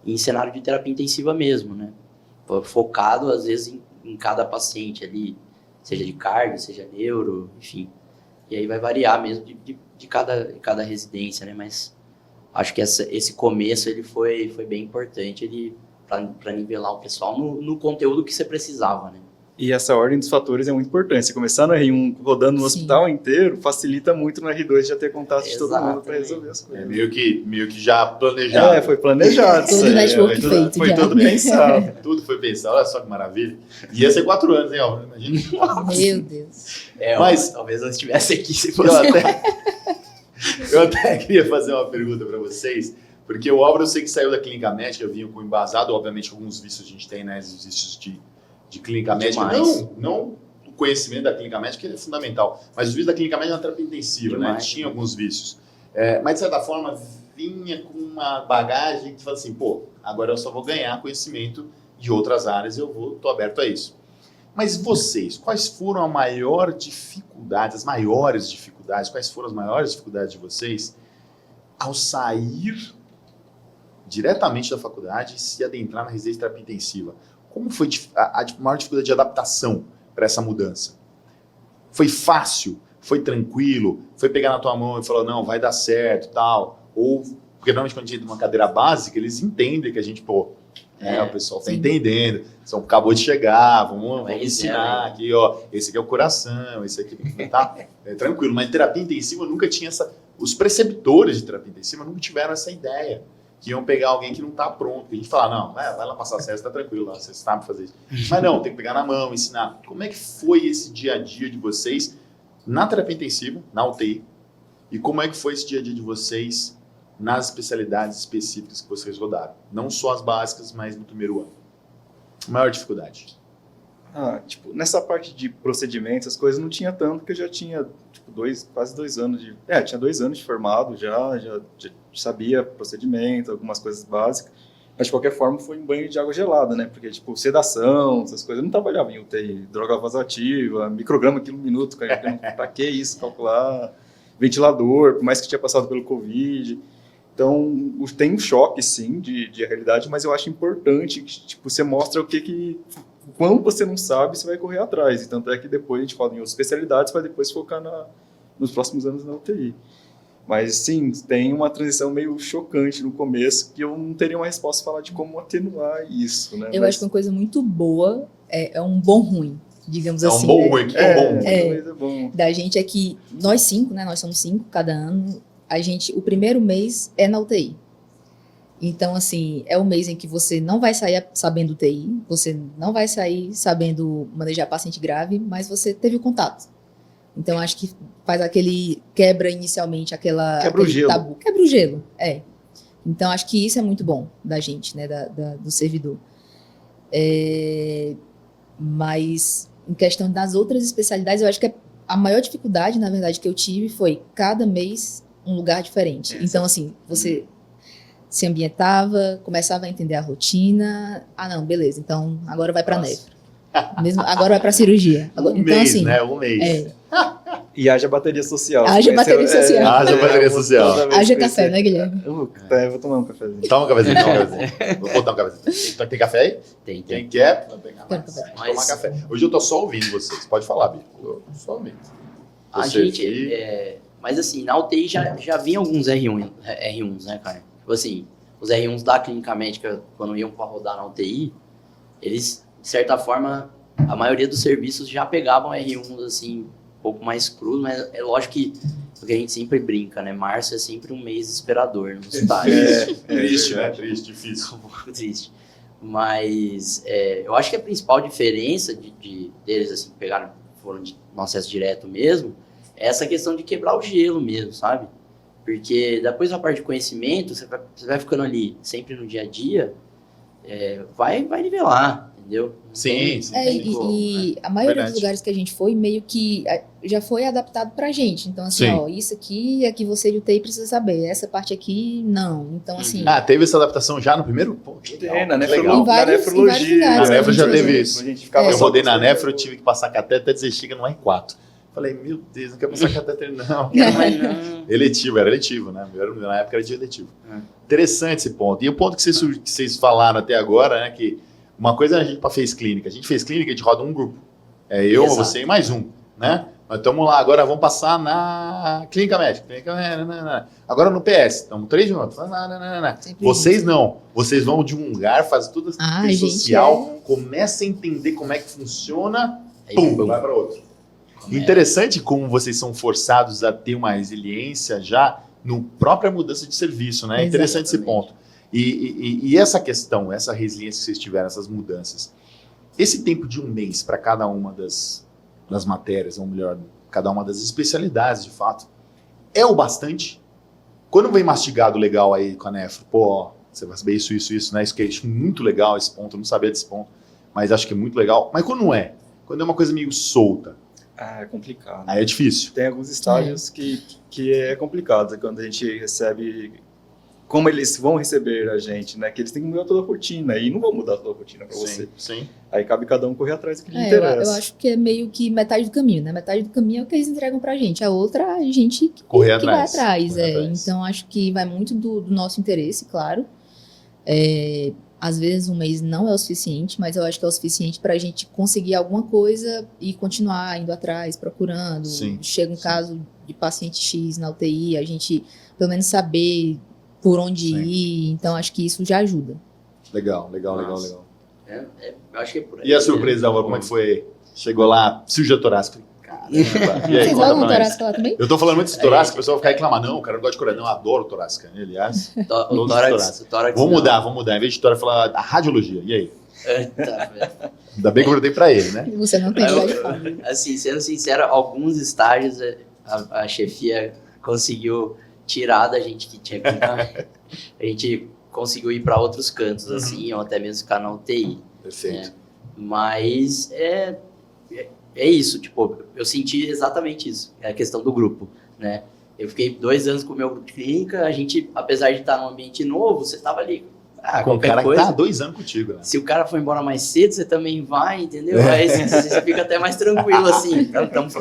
em cenário de terapia intensiva mesmo, né? Focado, às vezes, em cada paciente ali, seja de cardio, seja neuro, enfim. E aí vai variar mesmo de cada residência, né? Mas acho que esse começo ele foi bem importante para nivelar o pessoal no conteúdo que você precisava, né? E essa ordem dos fatores é muito importante. Você começar no R1 rodando no hospital inteiro, facilita muito no R2 já ter contato de todo mundo para resolver as coisas. Meio que já planejado. Foi planejado. Todo o network feito Foi já. tudo pensado. Tudo foi pensado. Olha só que maravilha. E ia ser 4 anos, hein, Álvaro? Imagina. Meu Deus. Mas talvez eu estivesse aqui se Eu fosse... até queria fazer uma pergunta para vocês, porque o Álvaro eu sei que saiu da clínica médica, eu vinha com embasado, obviamente alguns vícios a gente tem, né, os vícios de clínica médica, não o conhecimento da clínica médica, que é fundamental, mas os vícios da clínica médica na terapia intensiva, né, tinha alguns vícios. Mas de certa forma vinha com uma bagagem que fala assim, pô, agora eu só vou ganhar conhecimento de outras áreas, tô aberto a isso. Mas vocês, quais foram as maiores dificuldades de vocês ao sair diretamente da faculdade e se adentrar na residência de terapia intensiva? Como foi a maior dificuldade de adaptação para essa mudança? Foi fácil? Foi tranquilo? Foi pegar na tua mão e falar, não, vai dar certo e tal? Ou, porque normalmente quando a gente entra numa cadeira básica, eles entendem que a gente, o pessoal está entendendo, acabou de chegar, vamos ensinar aqui, ó, esse aqui é o coração, esse aqui tá tranquilo. Mas terapia intensiva nunca tinha os preceptores de terapia intensiva nunca tiveram essa ideia, que iam pegar alguém que não está pronto, que a gente fala, não, vai lá passar acesso, tá tranquilo lá, você sabe fazer isso. Mas não, tem que pegar na mão, ensinar. Como é que foi esse dia a dia de vocês na terapia intensiva, na UTI, e como é que foi esse dia a dia de vocês nas especialidades específicas que vocês rodaram? Não só as básicas, mas no primeiro ano. Maior dificuldade? Nessa parte de procedimentos, as coisas não tinha tanto, porque eu já tinha quase 2 anos de... tinha 2 anos de formado, já sabia procedimento, algumas coisas básicas, mas de qualquer forma foi um banho de água gelada, né? Porque, sedação, essas coisas, eu não trabalhava em UTI, droga vasoativa, micrograma quilo minuto, pra que isso, calcular, ventilador, por mais que tinha passado pelo Covid. Então, tem um choque, sim, de realidade, mas eu acho importante que você mostra quando você não sabe, você vai correr atrás. E tanto é que depois a gente fala em outras especialidades, para depois focar nos próximos anos na UTI. Mas, sim, tem uma transição meio chocante no começo, que eu não teria uma resposta para falar de como atenuar isso, né? Eu acho que uma coisa muito boa é um bom ruim, digamos assim. É um bom né? ruim, que é bom. É bom. Da gente é que nós 5, né? Nós somos 5 cada ano. O primeiro mês é na UTI. Então, assim, é o mês em que você não vai sair sabendo UTI, você não vai sair sabendo manejar paciente grave, mas você teve o contato. Então, acho que faz quebra inicialmente Quebra o aquele gelo. tabu. Quebra o gelo, Então, acho que isso é muito bom da gente, né, do servidor. Mas, em questão das outras especialidades, eu acho que a maior dificuldade, na verdade, que eu tive foi cada mês um lugar diferente. Então, assim, você se ambientava, começava a entender a rotina. Ah, não, beleza, então agora vai para nefro. Agora vai para cirurgia. Então, mês, assim, né? Um mês. E haja bateria social. Haja bateria social. Haja bateria social. Haja café, né, Guilherme? Eu vou tomar um cafezinho. Toma um cafezinho, Vou botar um cafezinho. Tem café aí? Tem. Quem quer? Vai pegar Quero mais. café. Tomar café. Hoje eu tô só ouvindo vocês. Pode falar, Bico. Eu só ouvindo. A gente, mas assim, na UTI já vinha alguns R1s, né, cara? Tipo assim, os R1s da clínica médica, quando iam para rodar na UTI, eles, de certa forma, a maioria dos serviços já pegavam R1s, assim, um pouco mais cru, mas é lógico que o que a gente sempre brinca, né? Março é sempre um mês esperador no estágio. Triste, né? Triste, difícil. Um pouco triste. Mas eu acho que a principal diferença deles, assim, foram no acesso direto mesmo, é essa questão de quebrar o gelo mesmo, sabe? Porque depois da parte de conhecimento, você vai ficando ali sempre no dia a dia, vai nivelar, entendeu? Sim. E a maioria dos lugares que a gente foi, meio que já foi adaptado pra gente. Então, assim, isso aqui é que você de UTI precisa saber. Essa parte aqui, não. Então, assim... Ah, teve essa adaptação já no primeiro? Pô, na legal. Em vários lugares. Na nefro já gente teve usa. isso. Eu rodei na nefro, eu tive que passar catéter até dizer chega no R4. Falei, meu Deus, não quero passar catéter não. Mas não. Era eletivo, né? Na época era de eletivo. Interessante esse ponto. E o ponto que vocês falaram até agora, né, que uma coisa a gente fez clínica. A gente fez clínica, a gente roda um grupo. Eu, Exato. você e mais um, né? Nós estamos lá, agora vamos passar na clínica médica. Agora no PS, estamos 3 juntos. Vocês não. Vocês vão de um lugar, fazem tudo social, começa a entender como é que funciona, pum, vai para outro. Interessante como vocês são forçados a ter uma resiliência já no própria mudança de serviço, né? Interessante esse ponto. E essa questão, essa resiliência que vocês tiveram, essas mudanças, esse tempo de um mês para cada uma das matérias, ou melhor, cada uma das especialidades, de fato, é o bastante? Quando vem mastigado legal aí com a nefro, pô, você vai saber isso, né? Isso que eu acho muito legal, esse ponto, eu não sabia desse ponto, mas acho que é muito legal. Mas quando não é? Quando é uma coisa meio solta? É complicado. Aí é difícil. Tem alguns estágios que é complicado, quando a gente recebe, como eles vão receber a gente, né? Que eles têm que mudar toda a rotina, e não vão mudar toda a rotina para você. Sim. Aí cabe cada um correr atrás do que lhe interessa. Eu acho que é meio que metade do caminho, né? Metade do caminho é o que eles entregam pra gente, a outra a gente que vai atrás. Então, acho que vai muito do nosso interesse, claro. Às vezes um mês não é o suficiente, mas eu acho que é o suficiente para a gente conseguir alguma coisa e continuar indo atrás, procurando. Chega um caso de paciente X na UTI, a gente pelo menos saber por onde ir. Então, acho que isso já ajuda. Legal. Eu acho que é por aí. E a surpresa, Álvaro, como é que foi? Chegou lá, cirurgia torácica. Caramba. E aí, vocês rodam torácica lá também? Eu tô falando muito de torácica, o pessoal vai ficar reclamando. Não, o cara não gosta de coreano. Não, eu adoro torácica. Aliás, O tórax. Vamos mudar. Em vez de tórax, falar a radiologia. E aí? Tá, Ainda bem que eu perguntei pra ele, né? Você não tem lugar de fala. Assim, sendo sincero, alguns estágios a chefia conseguiu tirar da gente que tinha que a gente conseguiu ir para outros cantos, assim, ou até mesmo ficar na UTI. Perfeito. Mas é isso, tipo, eu senti exatamente isso, a questão do grupo, né? Eu fiquei 2 anos com o meu grupo de clínica, a gente, apesar de estar num ambiente novo, você tava ali, com o cara coisa, que tá há 2 anos contigo, né? Se o cara for embora mais cedo, você também vai, entendeu? Aí você fica até mais tranquilo, assim. Estamos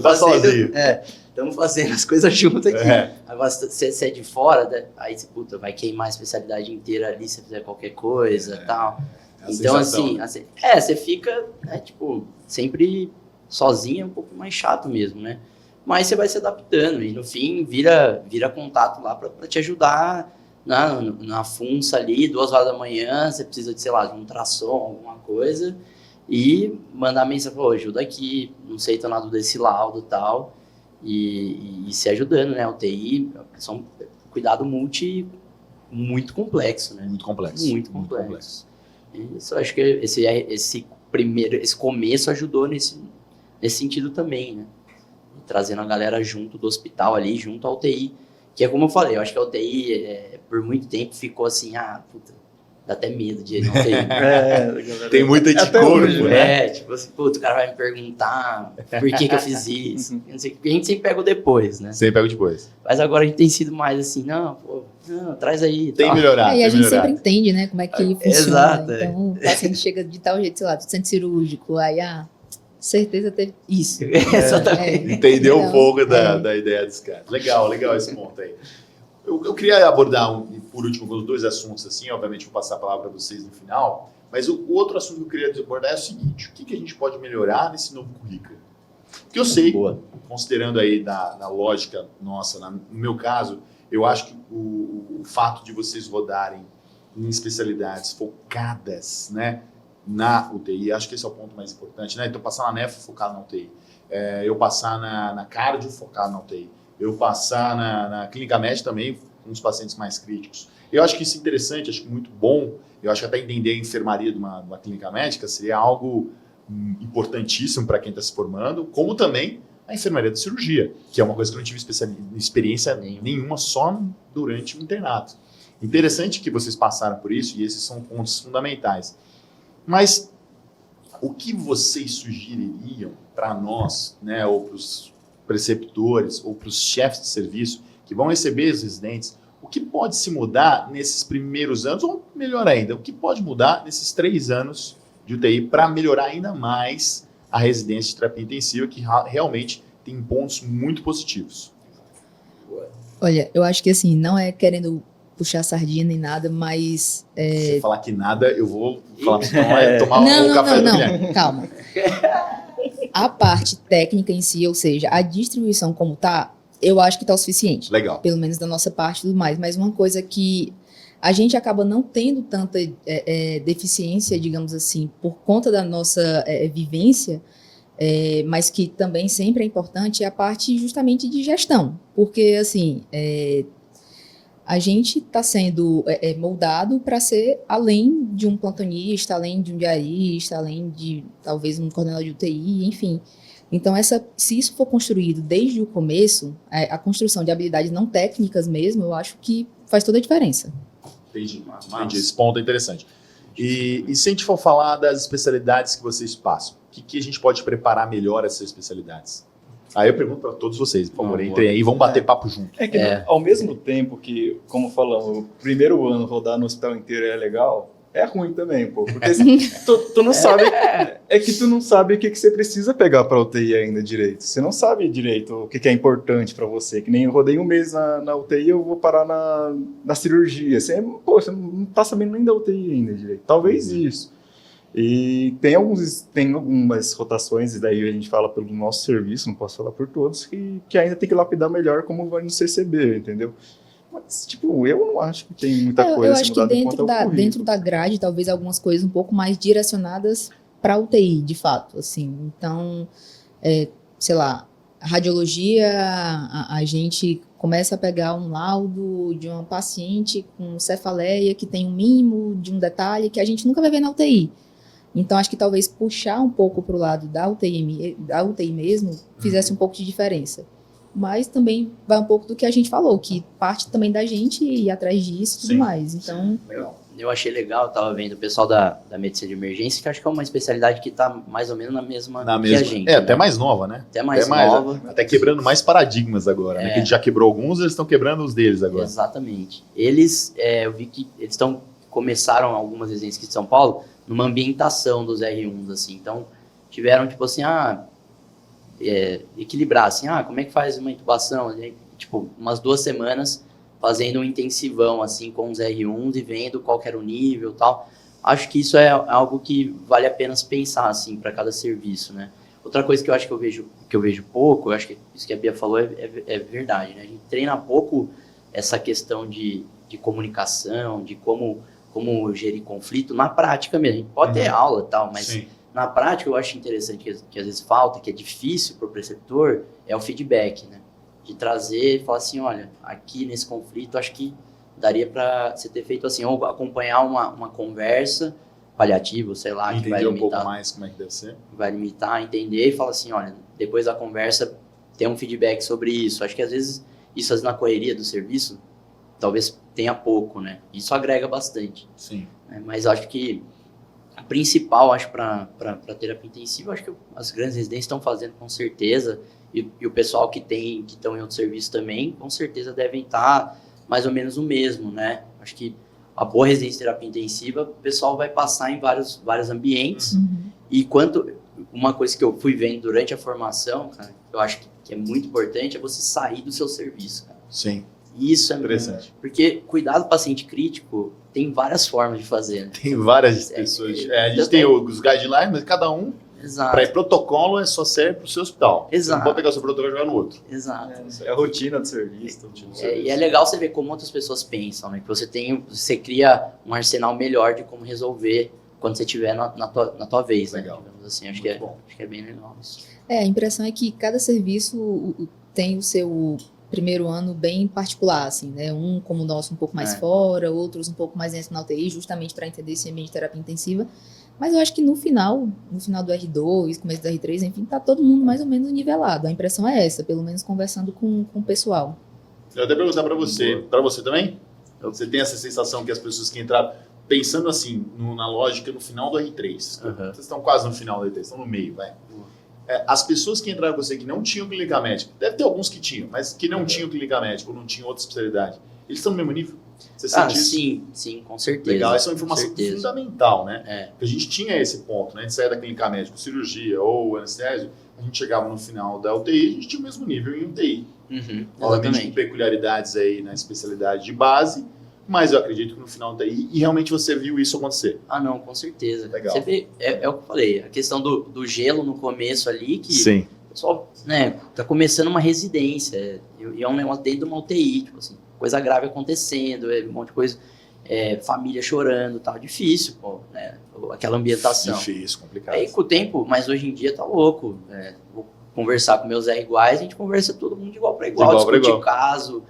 fazendo, fazendo as coisas juntas aqui. Agora, se você é de fora, né? Aí você, vai queimar a especialidade inteira ali se você fizer qualquer coisa e tal. Então, sensação, assim, você fica, né, tipo, sempre sozinho, é um pouco mais chato mesmo, né? mas você vai se adaptando e no fim vira contato lá para te ajudar na funça ali, 2 horas da manhã, você precisa de, sei lá, de um ultrassom, alguma coisa, e mandar mensagem, pô, ajuda aqui, não sei, tô na dúvida desse laudo e tal, e se ajudando, né? O TI é um cuidado muito complexo, né? Muito complexo. Muito complexo. Isso, eu acho que esse começo ajudou nesse sentido também, né? Trazendo a galera junto do hospital ali, junto ao TI, que é como eu falei, eu acho que a UTI por muito tempo ficou assim, puta, dá até medo de ir na UTI. Tem muito anticorpo, né? Tipo assim, puta, o cara vai me perguntar por que eu fiz isso. Não sei, a gente sempre pega o depois, né? Sempre pega depois. Mas agora a gente tem sido mais assim, não, traz aí. Tem melhorado. E a gente melhorado. sempre entende, né, como é que funciona. Exato, Então, o paciente chega de tal jeito, sei lá, do centro cirúrgico, aí, certeza teve isso. Exatamente. Entendeu Então, um pouco da ideia dos caras. Legal esse ponto aí. Eu queria abordar, por último, os 2 assuntos, assim, obviamente vou passar a palavra para vocês no final, mas o outro assunto que eu queria abordar é o seguinte: o que a gente pode melhorar nesse novo currículo? Porque eu sei, considerando aí na lógica nossa, no meu caso, eu acho que o fato de vocês rodarem em especialidades focadas, né, na UTI, acho que esse é o ponto mais importante, né? Então, passar na nefro focado na UTI, eu passar na cardio focado na UTI, eu passar na clínica médica também com os pacientes mais críticos. Eu acho que isso é interessante, acho que muito bom. Eu acho que até entender a enfermaria de uma clínica médica seria algo importantíssimo para quem está se formando, como também a enfermaria de cirurgia, que é uma coisa que eu não tive experiência nenhuma, só durante o internato. Interessante que vocês passaram por isso, e esses são pontos fundamentais. Mas o que vocês sugeririam para nós, né, ou para os preceptores, ou para os chefes de serviço que vão receber os residentes, o que pode se mudar nesses primeiros anos, ou melhor ainda, o que pode mudar nesses 3 anos de UTI para melhorar ainda mais a residência de terapia intensiva, que realmente tem pontos muito positivos? Olha, eu acho que assim, não é querendo puxar sardinha nem nada, mas... Se você falar que nada, eu vou falar para você tomar um café da manhã. Calma. A parte técnica em si, ou seja, a distribuição como tá, eu acho que tá o suficiente. Legal. Pelo menos da nossa parte e tudo mais. Mas uma coisa que a gente acaba não tendo tanta deficiência, digamos assim, por conta da nossa vivência, mas que também sempre é importante, é a parte justamente de gestão. Porque, assim, a gente está sendo moldado para ser além de um plantonista, além de um diarista, além de talvez um coordenador de UTI, enfim. Então, se isso for construído desde o começo, a construção de habilidades não técnicas mesmo, eu acho que faz toda a diferença. Entendi. Esse ponto é interessante. E se a gente for falar das especialidades que vocês passam, o que a gente pode preparar melhor essas especialidades? Aí eu pergunto para todos vocês, por favor, entrem aí e vamos bater papo junto. É que ao mesmo tempo que, como falamos, o primeiro ano rodar no hospital inteiro é legal, é ruim também, pô. Porque tu não sabe. É que tu não sabe o que você precisa pegar para UTI ainda direito. Você não sabe direito o que é importante para você. Que nem eu rodei 1 mês na UTI, eu vou parar na cirurgia. Você não tá sabendo nem da UTI ainda direito. Talvez isso. E tem algumas rotações, e daí a gente fala pelo nosso serviço, não posso falar por todos, que ainda tem que lapidar melhor como vai nos receber, entendeu? Mas, tipo, eu não acho que tem muita coisa eu acho que dentro da grade, talvez algumas coisas um pouco mais direcionadas para UTI, de fato, assim. Então, sei lá, radiologia, a gente começa a pegar um laudo de uma paciente com cefaleia que tem um mínimo de um detalhe que a gente nunca vai ver na UTI. Então, acho que talvez puxar um pouco para o lado da UTI mesmo fizesse um pouco de diferença. Mas também vai um pouco do que a gente falou, que parte também da gente ir atrás disso e tudo mais. Então, eu achei legal, eu estava vendo o pessoal da medicina de emergência, que acho que é uma especialidade que está mais ou menos na mesma que a gente. Até mais nova, né? Até mais nova. Até quebrando mais paradigmas agora, né? Que a gente já quebrou alguns, eles estão quebrando os deles agora. Exatamente. Eu vi que eles começaram algumas residências aqui de São Paulo numa ambientação dos R1s, assim. Então, tiveram, tipo assim, equilibrar, assim, como é que faz uma intubação? E, tipo, umas 2 semanas fazendo um intensivão, assim, com os R1s e vendo qual que era o nível e tal. Acho que isso é algo que vale a pena pensar, assim, para cada serviço, né? Outra coisa que eu acho que eu vejo pouco, eu acho que isso que a Bia falou é verdade, né? A gente treina pouco essa questão de comunicação, de como gerir conflito na prática mesmo. A gente pode ter aula e tal, mas na prática eu acho interessante que às vezes falta, que é difícil para o preceptor, é o feedback, né? De trazer e falar assim, olha, aqui nesse conflito acho que daria para você ter feito assim, ou acompanhar uma conversa paliativa, sei lá, que vai Entender um limitar, pouco mais como é que deve ser. vai limitar, entender e falar assim, olha, depois da conversa ter um feedback sobre isso. Acho que às vezes isso na correria do serviço talvez tenha pouco, né? Isso agrega bastante. Sim. Né? Mas acho que a principal, acho, para terapia intensiva, acho que as grandes residências estão fazendo com certeza, e o pessoal que estão em outro serviço também, com certeza devem estar mais ou menos o mesmo, né? Acho que a boa residência de terapia intensiva, o pessoal vai passar em vários ambientes, e uma coisa que eu fui vendo durante a formação, cara, eu acho que é muito importante, é você sair do seu serviço, cara. Sim. Isso é Interessante. Porque cuidar do paciente crítico tem várias formas de fazer, né? Tem várias pessoas. A gente tem os guidelines, mas cada um, para ir protocolo, só serve para o seu hospital. Exato. Você não pode pegar o seu protocolo e jogar no outro. Exato. É a rotina do serviço. E é legal você ver como outras pessoas pensam, né? Que você cria um arsenal melhor de como resolver quando você estiver na tua vez, Legal. né? Digamos assim, acho que é bem legal isso. A impressão é que cada serviço tem o seu primeiro ano bem particular, assim, né? Um como o nosso um pouco mais fora, outros um pouco mais dentro na UTI, justamente para entender esse ambiente de terapia intensiva. Mas eu acho que no final do R2, começo do R3, enfim, tá todo mundo mais ou menos nivelado. A impressão é essa, pelo menos conversando com o pessoal. Eu até perguntar para você também? Você tem essa sensação que as pessoas que entraram, pensando assim, na lógica no final do R3, vocês estão quase no final do R3, estão no meio, vai. As pessoas que entraram com você que não tinham clínica médica, deve ter alguns que tinham, mas que não tinham clínica médica ou não tinham outra especialidade, eles estão no mesmo nível? Você sente isso? Sim, com certeza. Legal, essa é uma informação fundamental, né? Porque a gente tinha esse ponto, né? A gente saía da clínica médica, cirurgia ou anestésio, a gente chegava no final da UTI, a gente tinha o mesmo nível em UTI. Obviamente com peculiaridades aí na especialidade de base, mas eu acredito que no final da UTI, e realmente você viu isso acontecer. Não, com certeza. Legal. Você vê, é o que eu falei, a questão do gelo no começo ali, que Sim. o pessoal, né, tá começando uma residência, e é um negócio dentro de uma UTI, tipo assim, coisa grave acontecendo, um monte de coisa, família chorando, tal, difícil, pô, né, aquela ambientação. Difícil, complicado. Aí com o tempo, mas hoje em dia tá louco, vou conversar com meus R iguais, a gente conversa todo mundo de igual para igual, discute o caso,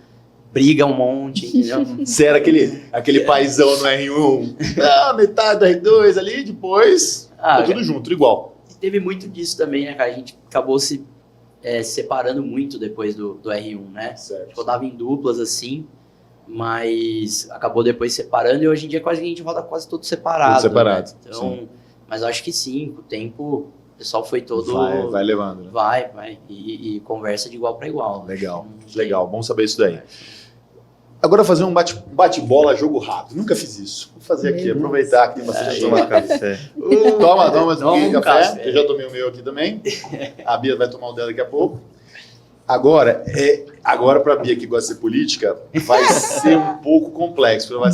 briga um monte, entendeu? Você era aquele paizão no R1, metade do R2 ali, depois, tudo junto, tudo igual. Teve muito disso também, né, cara? A gente acabou se separando muito depois do R1, né? Certo. Rodava em duplas, assim, mas acabou depois separando e hoje em dia quase a gente roda quase todo separado. Tudo separado, né? Então, mas eu acho que sim, com o tempo o pessoal foi todo... Vai levando, né? Vai. E conversa de igual para igual. Legal, bom saber isso daí. Agora fazer um bate-bola, jogo rápido. Nunca fiz isso. Vou fazer aqui, aproveitar que tem bastante tomar café. Toma um café. Eu já tomei o meu aqui também. A Bia vai tomar o dela daqui a pouco. Agora para a Bia que gosta de ser política, vai ser um pouco complexo. Vai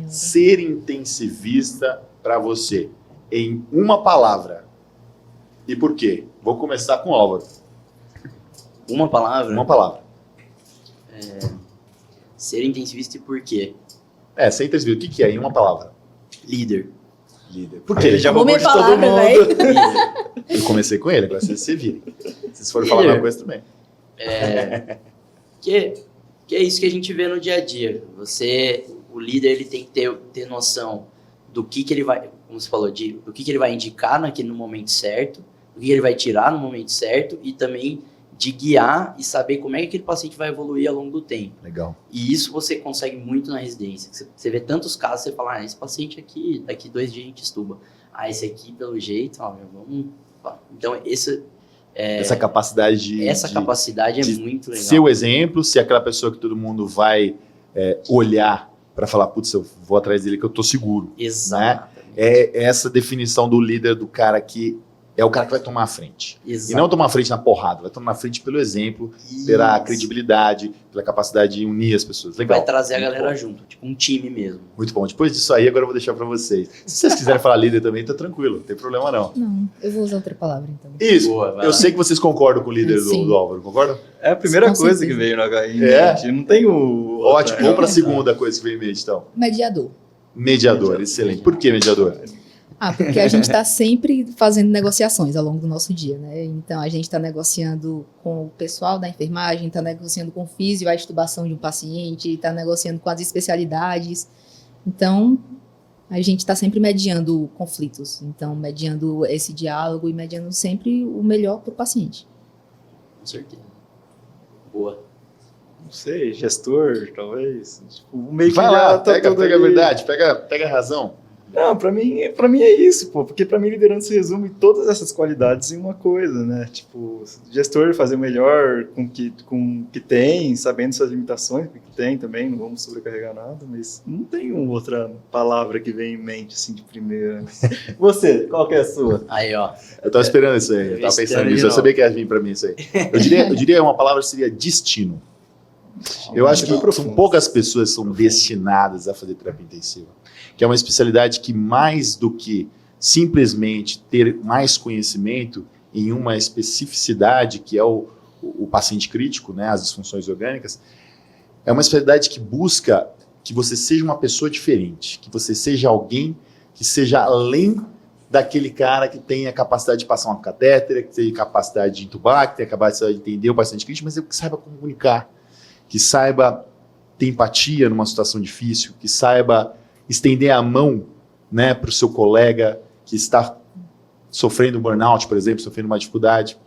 ser intensivista para você. Em uma palavra. E por quê? Vou começar com o Álvaro. Uma palavra? Uma palavra. Ser intensivista e por quê? Ser intensivista. O que é em uma palavra? Líder. Por quê? Ele já roubou de todo mundo. Eu comecei com ele, agora você vira. Se vocês forem falar uma coisa também. Que é isso que a gente vê no dia a dia. O líder, ele tem que ter noção do que ele vai, como você falou, do que ele vai indicar no momento certo, do que ele vai tirar no momento certo e também de guiar e saber como é que aquele paciente vai evoluir ao longo do tempo. Legal. E isso você consegue muito na residência. Você vê tantos casos, você fala, esse paciente aqui, daqui 2 dias a gente estuba. Esse aqui, pelo jeito, vamos... Então, essa capacidade capacidade é muito legal. Ser o exemplo, ser aquela pessoa que todo mundo vai olhar para falar, putz, eu vou atrás dele que eu tô seguro. Exato. Né? É essa definição do líder, do cara que é o cara que vai tomar a frente. Exato. E não tomar a frente na porrada, vai tomar a frente pelo exemplo, pela credibilidade, pela capacidade de unir as pessoas. Legal. Vai trazer a Muito galera bom. junto, tipo um time mesmo. Muito bom. Depois disso aí, agora eu vou deixar pra vocês. Se vocês quiserem falar líder também, tá tranquilo, não tem problema não. Não, eu vou usar outra palavra, então. Isso, Boa, vai eu lá. sei que vocês concordam com o líder Sim. do Álvaro, concordam? É a primeira Com coisa certeza. que veio no HI. É? Gente. Não tem o... Ótimo, vamos pra outra. segunda coisa que veio em mente, então. Mediador. Mediador, excelente. Por que mediador? Porque a gente está sempre fazendo negociações ao longo do nosso dia, né? Então, a gente está negociando com o pessoal da enfermagem, está negociando com o físio, a extubação de um paciente, está negociando com as especialidades. Então, a gente está sempre mediando conflitos. Então, mediando esse diálogo e mediando sempre o melhor para o paciente. Com certeza. Boa. Não sei, gestor, talvez. Tipo, o meio que Vai já lá, tá pega todo a ali. verdade, pega a razão. Não, pra mim é isso, pô. Porque pra mim liderança resume todas essas qualidades em uma coisa, né? Tipo, gestor fazer o melhor com o que tem, sabendo suas limitações, o que tem também, não vamos sobrecarregar nada, mas não tem uma outra palavra que vem em mente, assim, de primeira. Você, qual que é a sua? Aí, ó. Eu tava esperando isso aí, eu tava pensando nisso, eu sabia que ia vir pra mim isso aí. Eu diria uma palavra seria destino. Eu acho que são poucas pessoas que são destinadas a fazer terapia intensiva, que é uma especialidade que mais do que simplesmente ter mais conhecimento em uma especificidade que é o paciente crítico, né, as disfunções orgânicas, é uma especialidade que busca que você seja uma pessoa diferente, que você seja alguém que seja além daquele cara que tem a capacidade de passar uma catéter, que tem a capacidade de intubar, que tem a capacidade de entender o paciente crítico, mas que saiba comunicar, que saiba ter empatia numa situação difícil, que saiba estender a mão, né, para o seu colega que está sofrendo burnout, por exemplo, sofrendo uma dificuldade,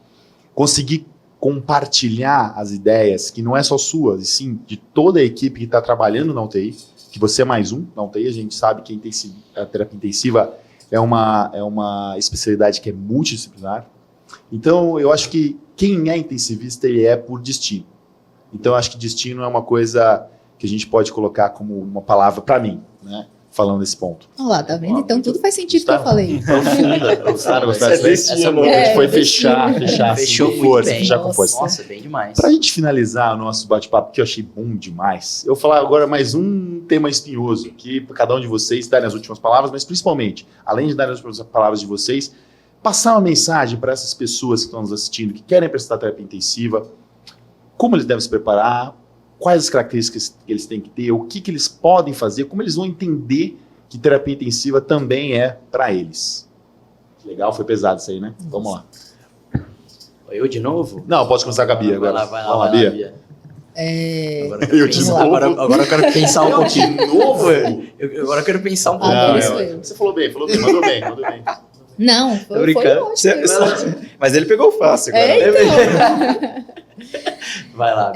conseguir compartilhar as ideias, que não é só suas, e sim de toda a equipe que está trabalhando na UTI, que você é mais um na UTI, a gente sabe que a terapia intensiva é uma especialidade que é multidisciplinar. Então, eu acho que quem é intensivista, ele é por destino. Então, eu acho que destino é uma coisa que a gente pode colocar como uma palavra para mim, né? Falando nesse ponto. Olha lá, tá vendo? Então, tudo faz sentido que eu falei. Profunda. Gostaram Essa dessa? boa. A gente foi destino. fechar assim, Fechou com muito força, bem. fechar com força. Nossa, bem demais. Pra gente finalizar o nosso bate-papo, que eu achei bom demais, eu vou falar agora mais um tema espinhoso, que cada um de vocês darem as últimas palavras, mas principalmente, além de darem as últimas palavras de vocês, passar uma mensagem para essas pessoas que estão nos assistindo, que querem prestar terapia intensiva, como eles devem se preparar, quais as características que eles têm que ter, o que eles podem fazer, como eles vão entender que terapia intensiva também é para eles. Legal, foi pesado isso aí, né? Vamos lá. Eu de novo? Não, posso começar com a Bia agora. Vai lá, Vamos lá, Bia. Agora eu quero Eu de pensar- novo? agora eu quero pensar um pouquinho. De novo? Agora eu quero pensar um pouco. Ah, Não, isso é, eu. você falou bem, mandou bem. Não, Tô foi brincando. ótimo. Mas ele pegou fácil agora. Então. Vai lá.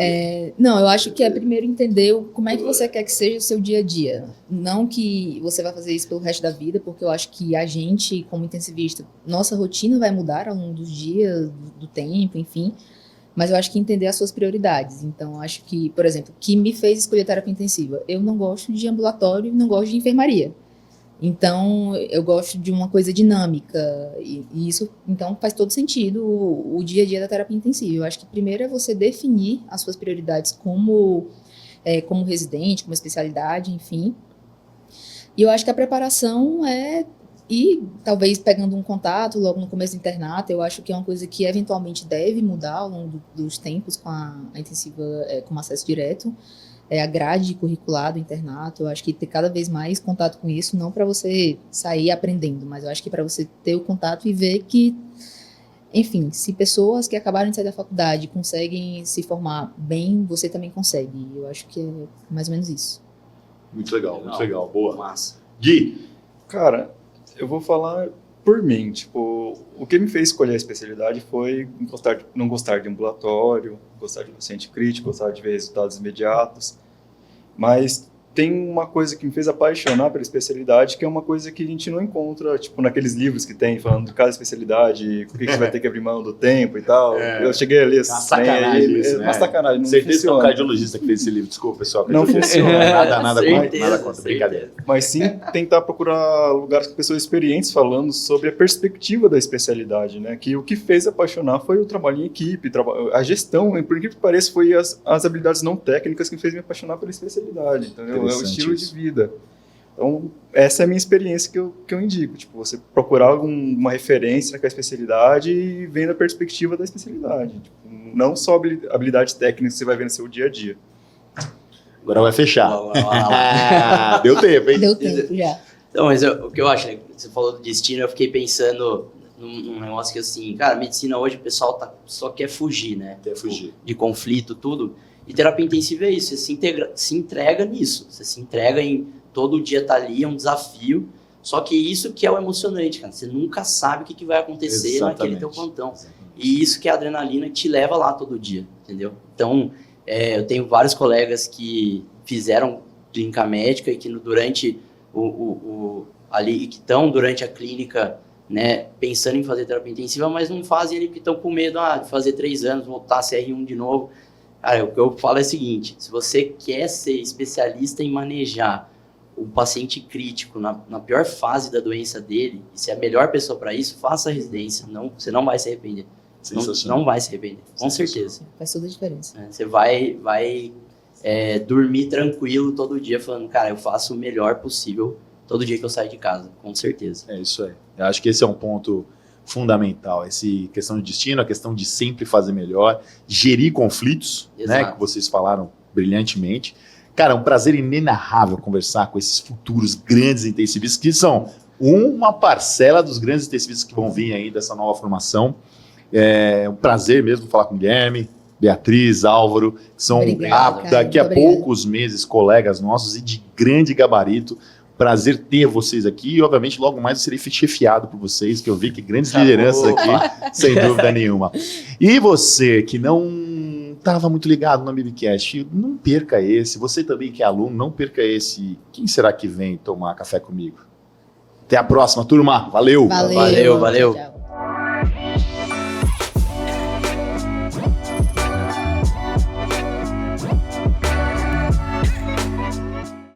Não, eu acho que é primeiro entender como é que você quer que seja o seu dia a dia. Não que você vai fazer isso pelo resto da vida, porque eu acho que a gente, como intensivista, nossa rotina vai mudar ao longo dos dias, do tempo, enfim. Mas eu acho que entender as suas prioridades. Então, eu acho que, por exemplo, o que me fez escolher terapia intensiva? Eu não gosto de ambulatório e não gosto de enfermaria. Então, eu gosto de uma coisa dinâmica, e isso, então, faz todo sentido o dia a dia da terapia intensiva. Eu acho que primeiro é você definir as suas prioridades como residente, como especialidade, enfim. E eu acho que a preparação e talvez pegando um contato logo no começo do internato, eu acho que é uma coisa que eventualmente deve mudar ao longo dos tempos com a intensiva, com acesso direto. A grade curricular do internato, eu acho que ter cada vez mais contato com isso, não para você sair aprendendo, mas eu acho que para você ter o contato e ver que, enfim, se pessoas que acabaram de sair da faculdade conseguem se formar bem, você também consegue. Eu acho que é mais ou menos isso. Muito legal, boa. Massa. Gui, Cara, eu vou falar por mim. Tipo, o que me fez escolher a especialidade foi não gostar de ambulatório, gostar de paciente crítico, gostar de ver resultados imediatos. Mas tem uma coisa que me fez apaixonar pela especialidade, que é uma coisa que a gente não encontra, tipo, naqueles livros que tem, falando de cada especialidade, o que você vai ter que abrir mão do tempo e tal. Eu cheguei a ler Uma sacanagem isso, né? Uma sacanagem, não Certeza que é um funciona. cardiologista que fez esse livro. Desculpa, pessoal. Não funciona. Nada Certeza, contra, brincadeira. Mas sim tentar procurar lugares com pessoas experientes falando sobre a perspectiva da especialidade, né? Que o que fez apaixonar foi o trabalho em equipe, a gestão, por incrível que pareça, foi as habilidades não técnicas que fez me apaixonar pela especialidade, entendeu? É o estilo de vida. Então, essa é a minha experiência que eu indico, tipo, você procurar uma referência naquela especialidade e vendo a perspectiva da especialidade. Tipo, não só habilidades técnicas que você vai ver no seu dia a dia. Agora vai fechar. Deu tempo, hein? Deu tempo já. Então, mas o que eu acho, né, você falou do destino, eu fiquei pensando num negócio que, assim, cara, medicina hoje o pessoal só quer fugir, né? Quer fugir. De conflito, tudo. E terapia intensiva é isso, você se entrega nisso. Você se entrega em todo dia tá ali, é um desafio. Só que isso que é o emocionante, cara. Você nunca sabe o que vai acontecer naquele teu plantão. E isso que é a adrenalina que te leva lá todo dia, entendeu? Então, eu tenho vários colegas que fizeram clínica médica e que durante ali que estão durante a clínica, né, pensando em fazer terapia intensiva, mas não fazem ali porque estão com medo de fazer 3 anos, voltar a ser R1 de novo. Cara, o que eu falo é o seguinte: se você quer ser especialista em manejar o paciente crítico na pior fase da doença dele, e ser a melhor pessoa para isso, faça a residência. Você não vai se arrepender. Não vai se arrepender, com certeza. Faz toda a diferença. Você vai dormir tranquilo todo dia, falando, cara, eu faço o melhor possível todo dia que eu saio de casa, com certeza. É isso aí. Eu acho que esse é um ponto fundamental, essa questão de destino, a questão de sempre fazer melhor, gerir conflitos, né, que vocês falaram brilhantemente. Cara, é um prazer inenarrável conversar com esses futuros grandes intensivistas, que são uma parcela dos grandes intensivistas que vão vir aí dessa nova formação. É um prazer mesmo falar com o Guilherme, Beatriz, Álvaro, que são daqui a poucos meses colegas nossos e de grande gabarito. Prazer ter vocês aqui e, obviamente, logo mais eu serei chefiado por vocês, que eu vi que grandes lideranças aqui, sem dúvida nenhuma. E você que não estava muito ligado no Ambibcast, não perca esse. Você também que é aluno, não perca esse. Quem será que vem tomar café comigo? Até a próxima, turma. Valeu! Valeu. Valeu. Tchau.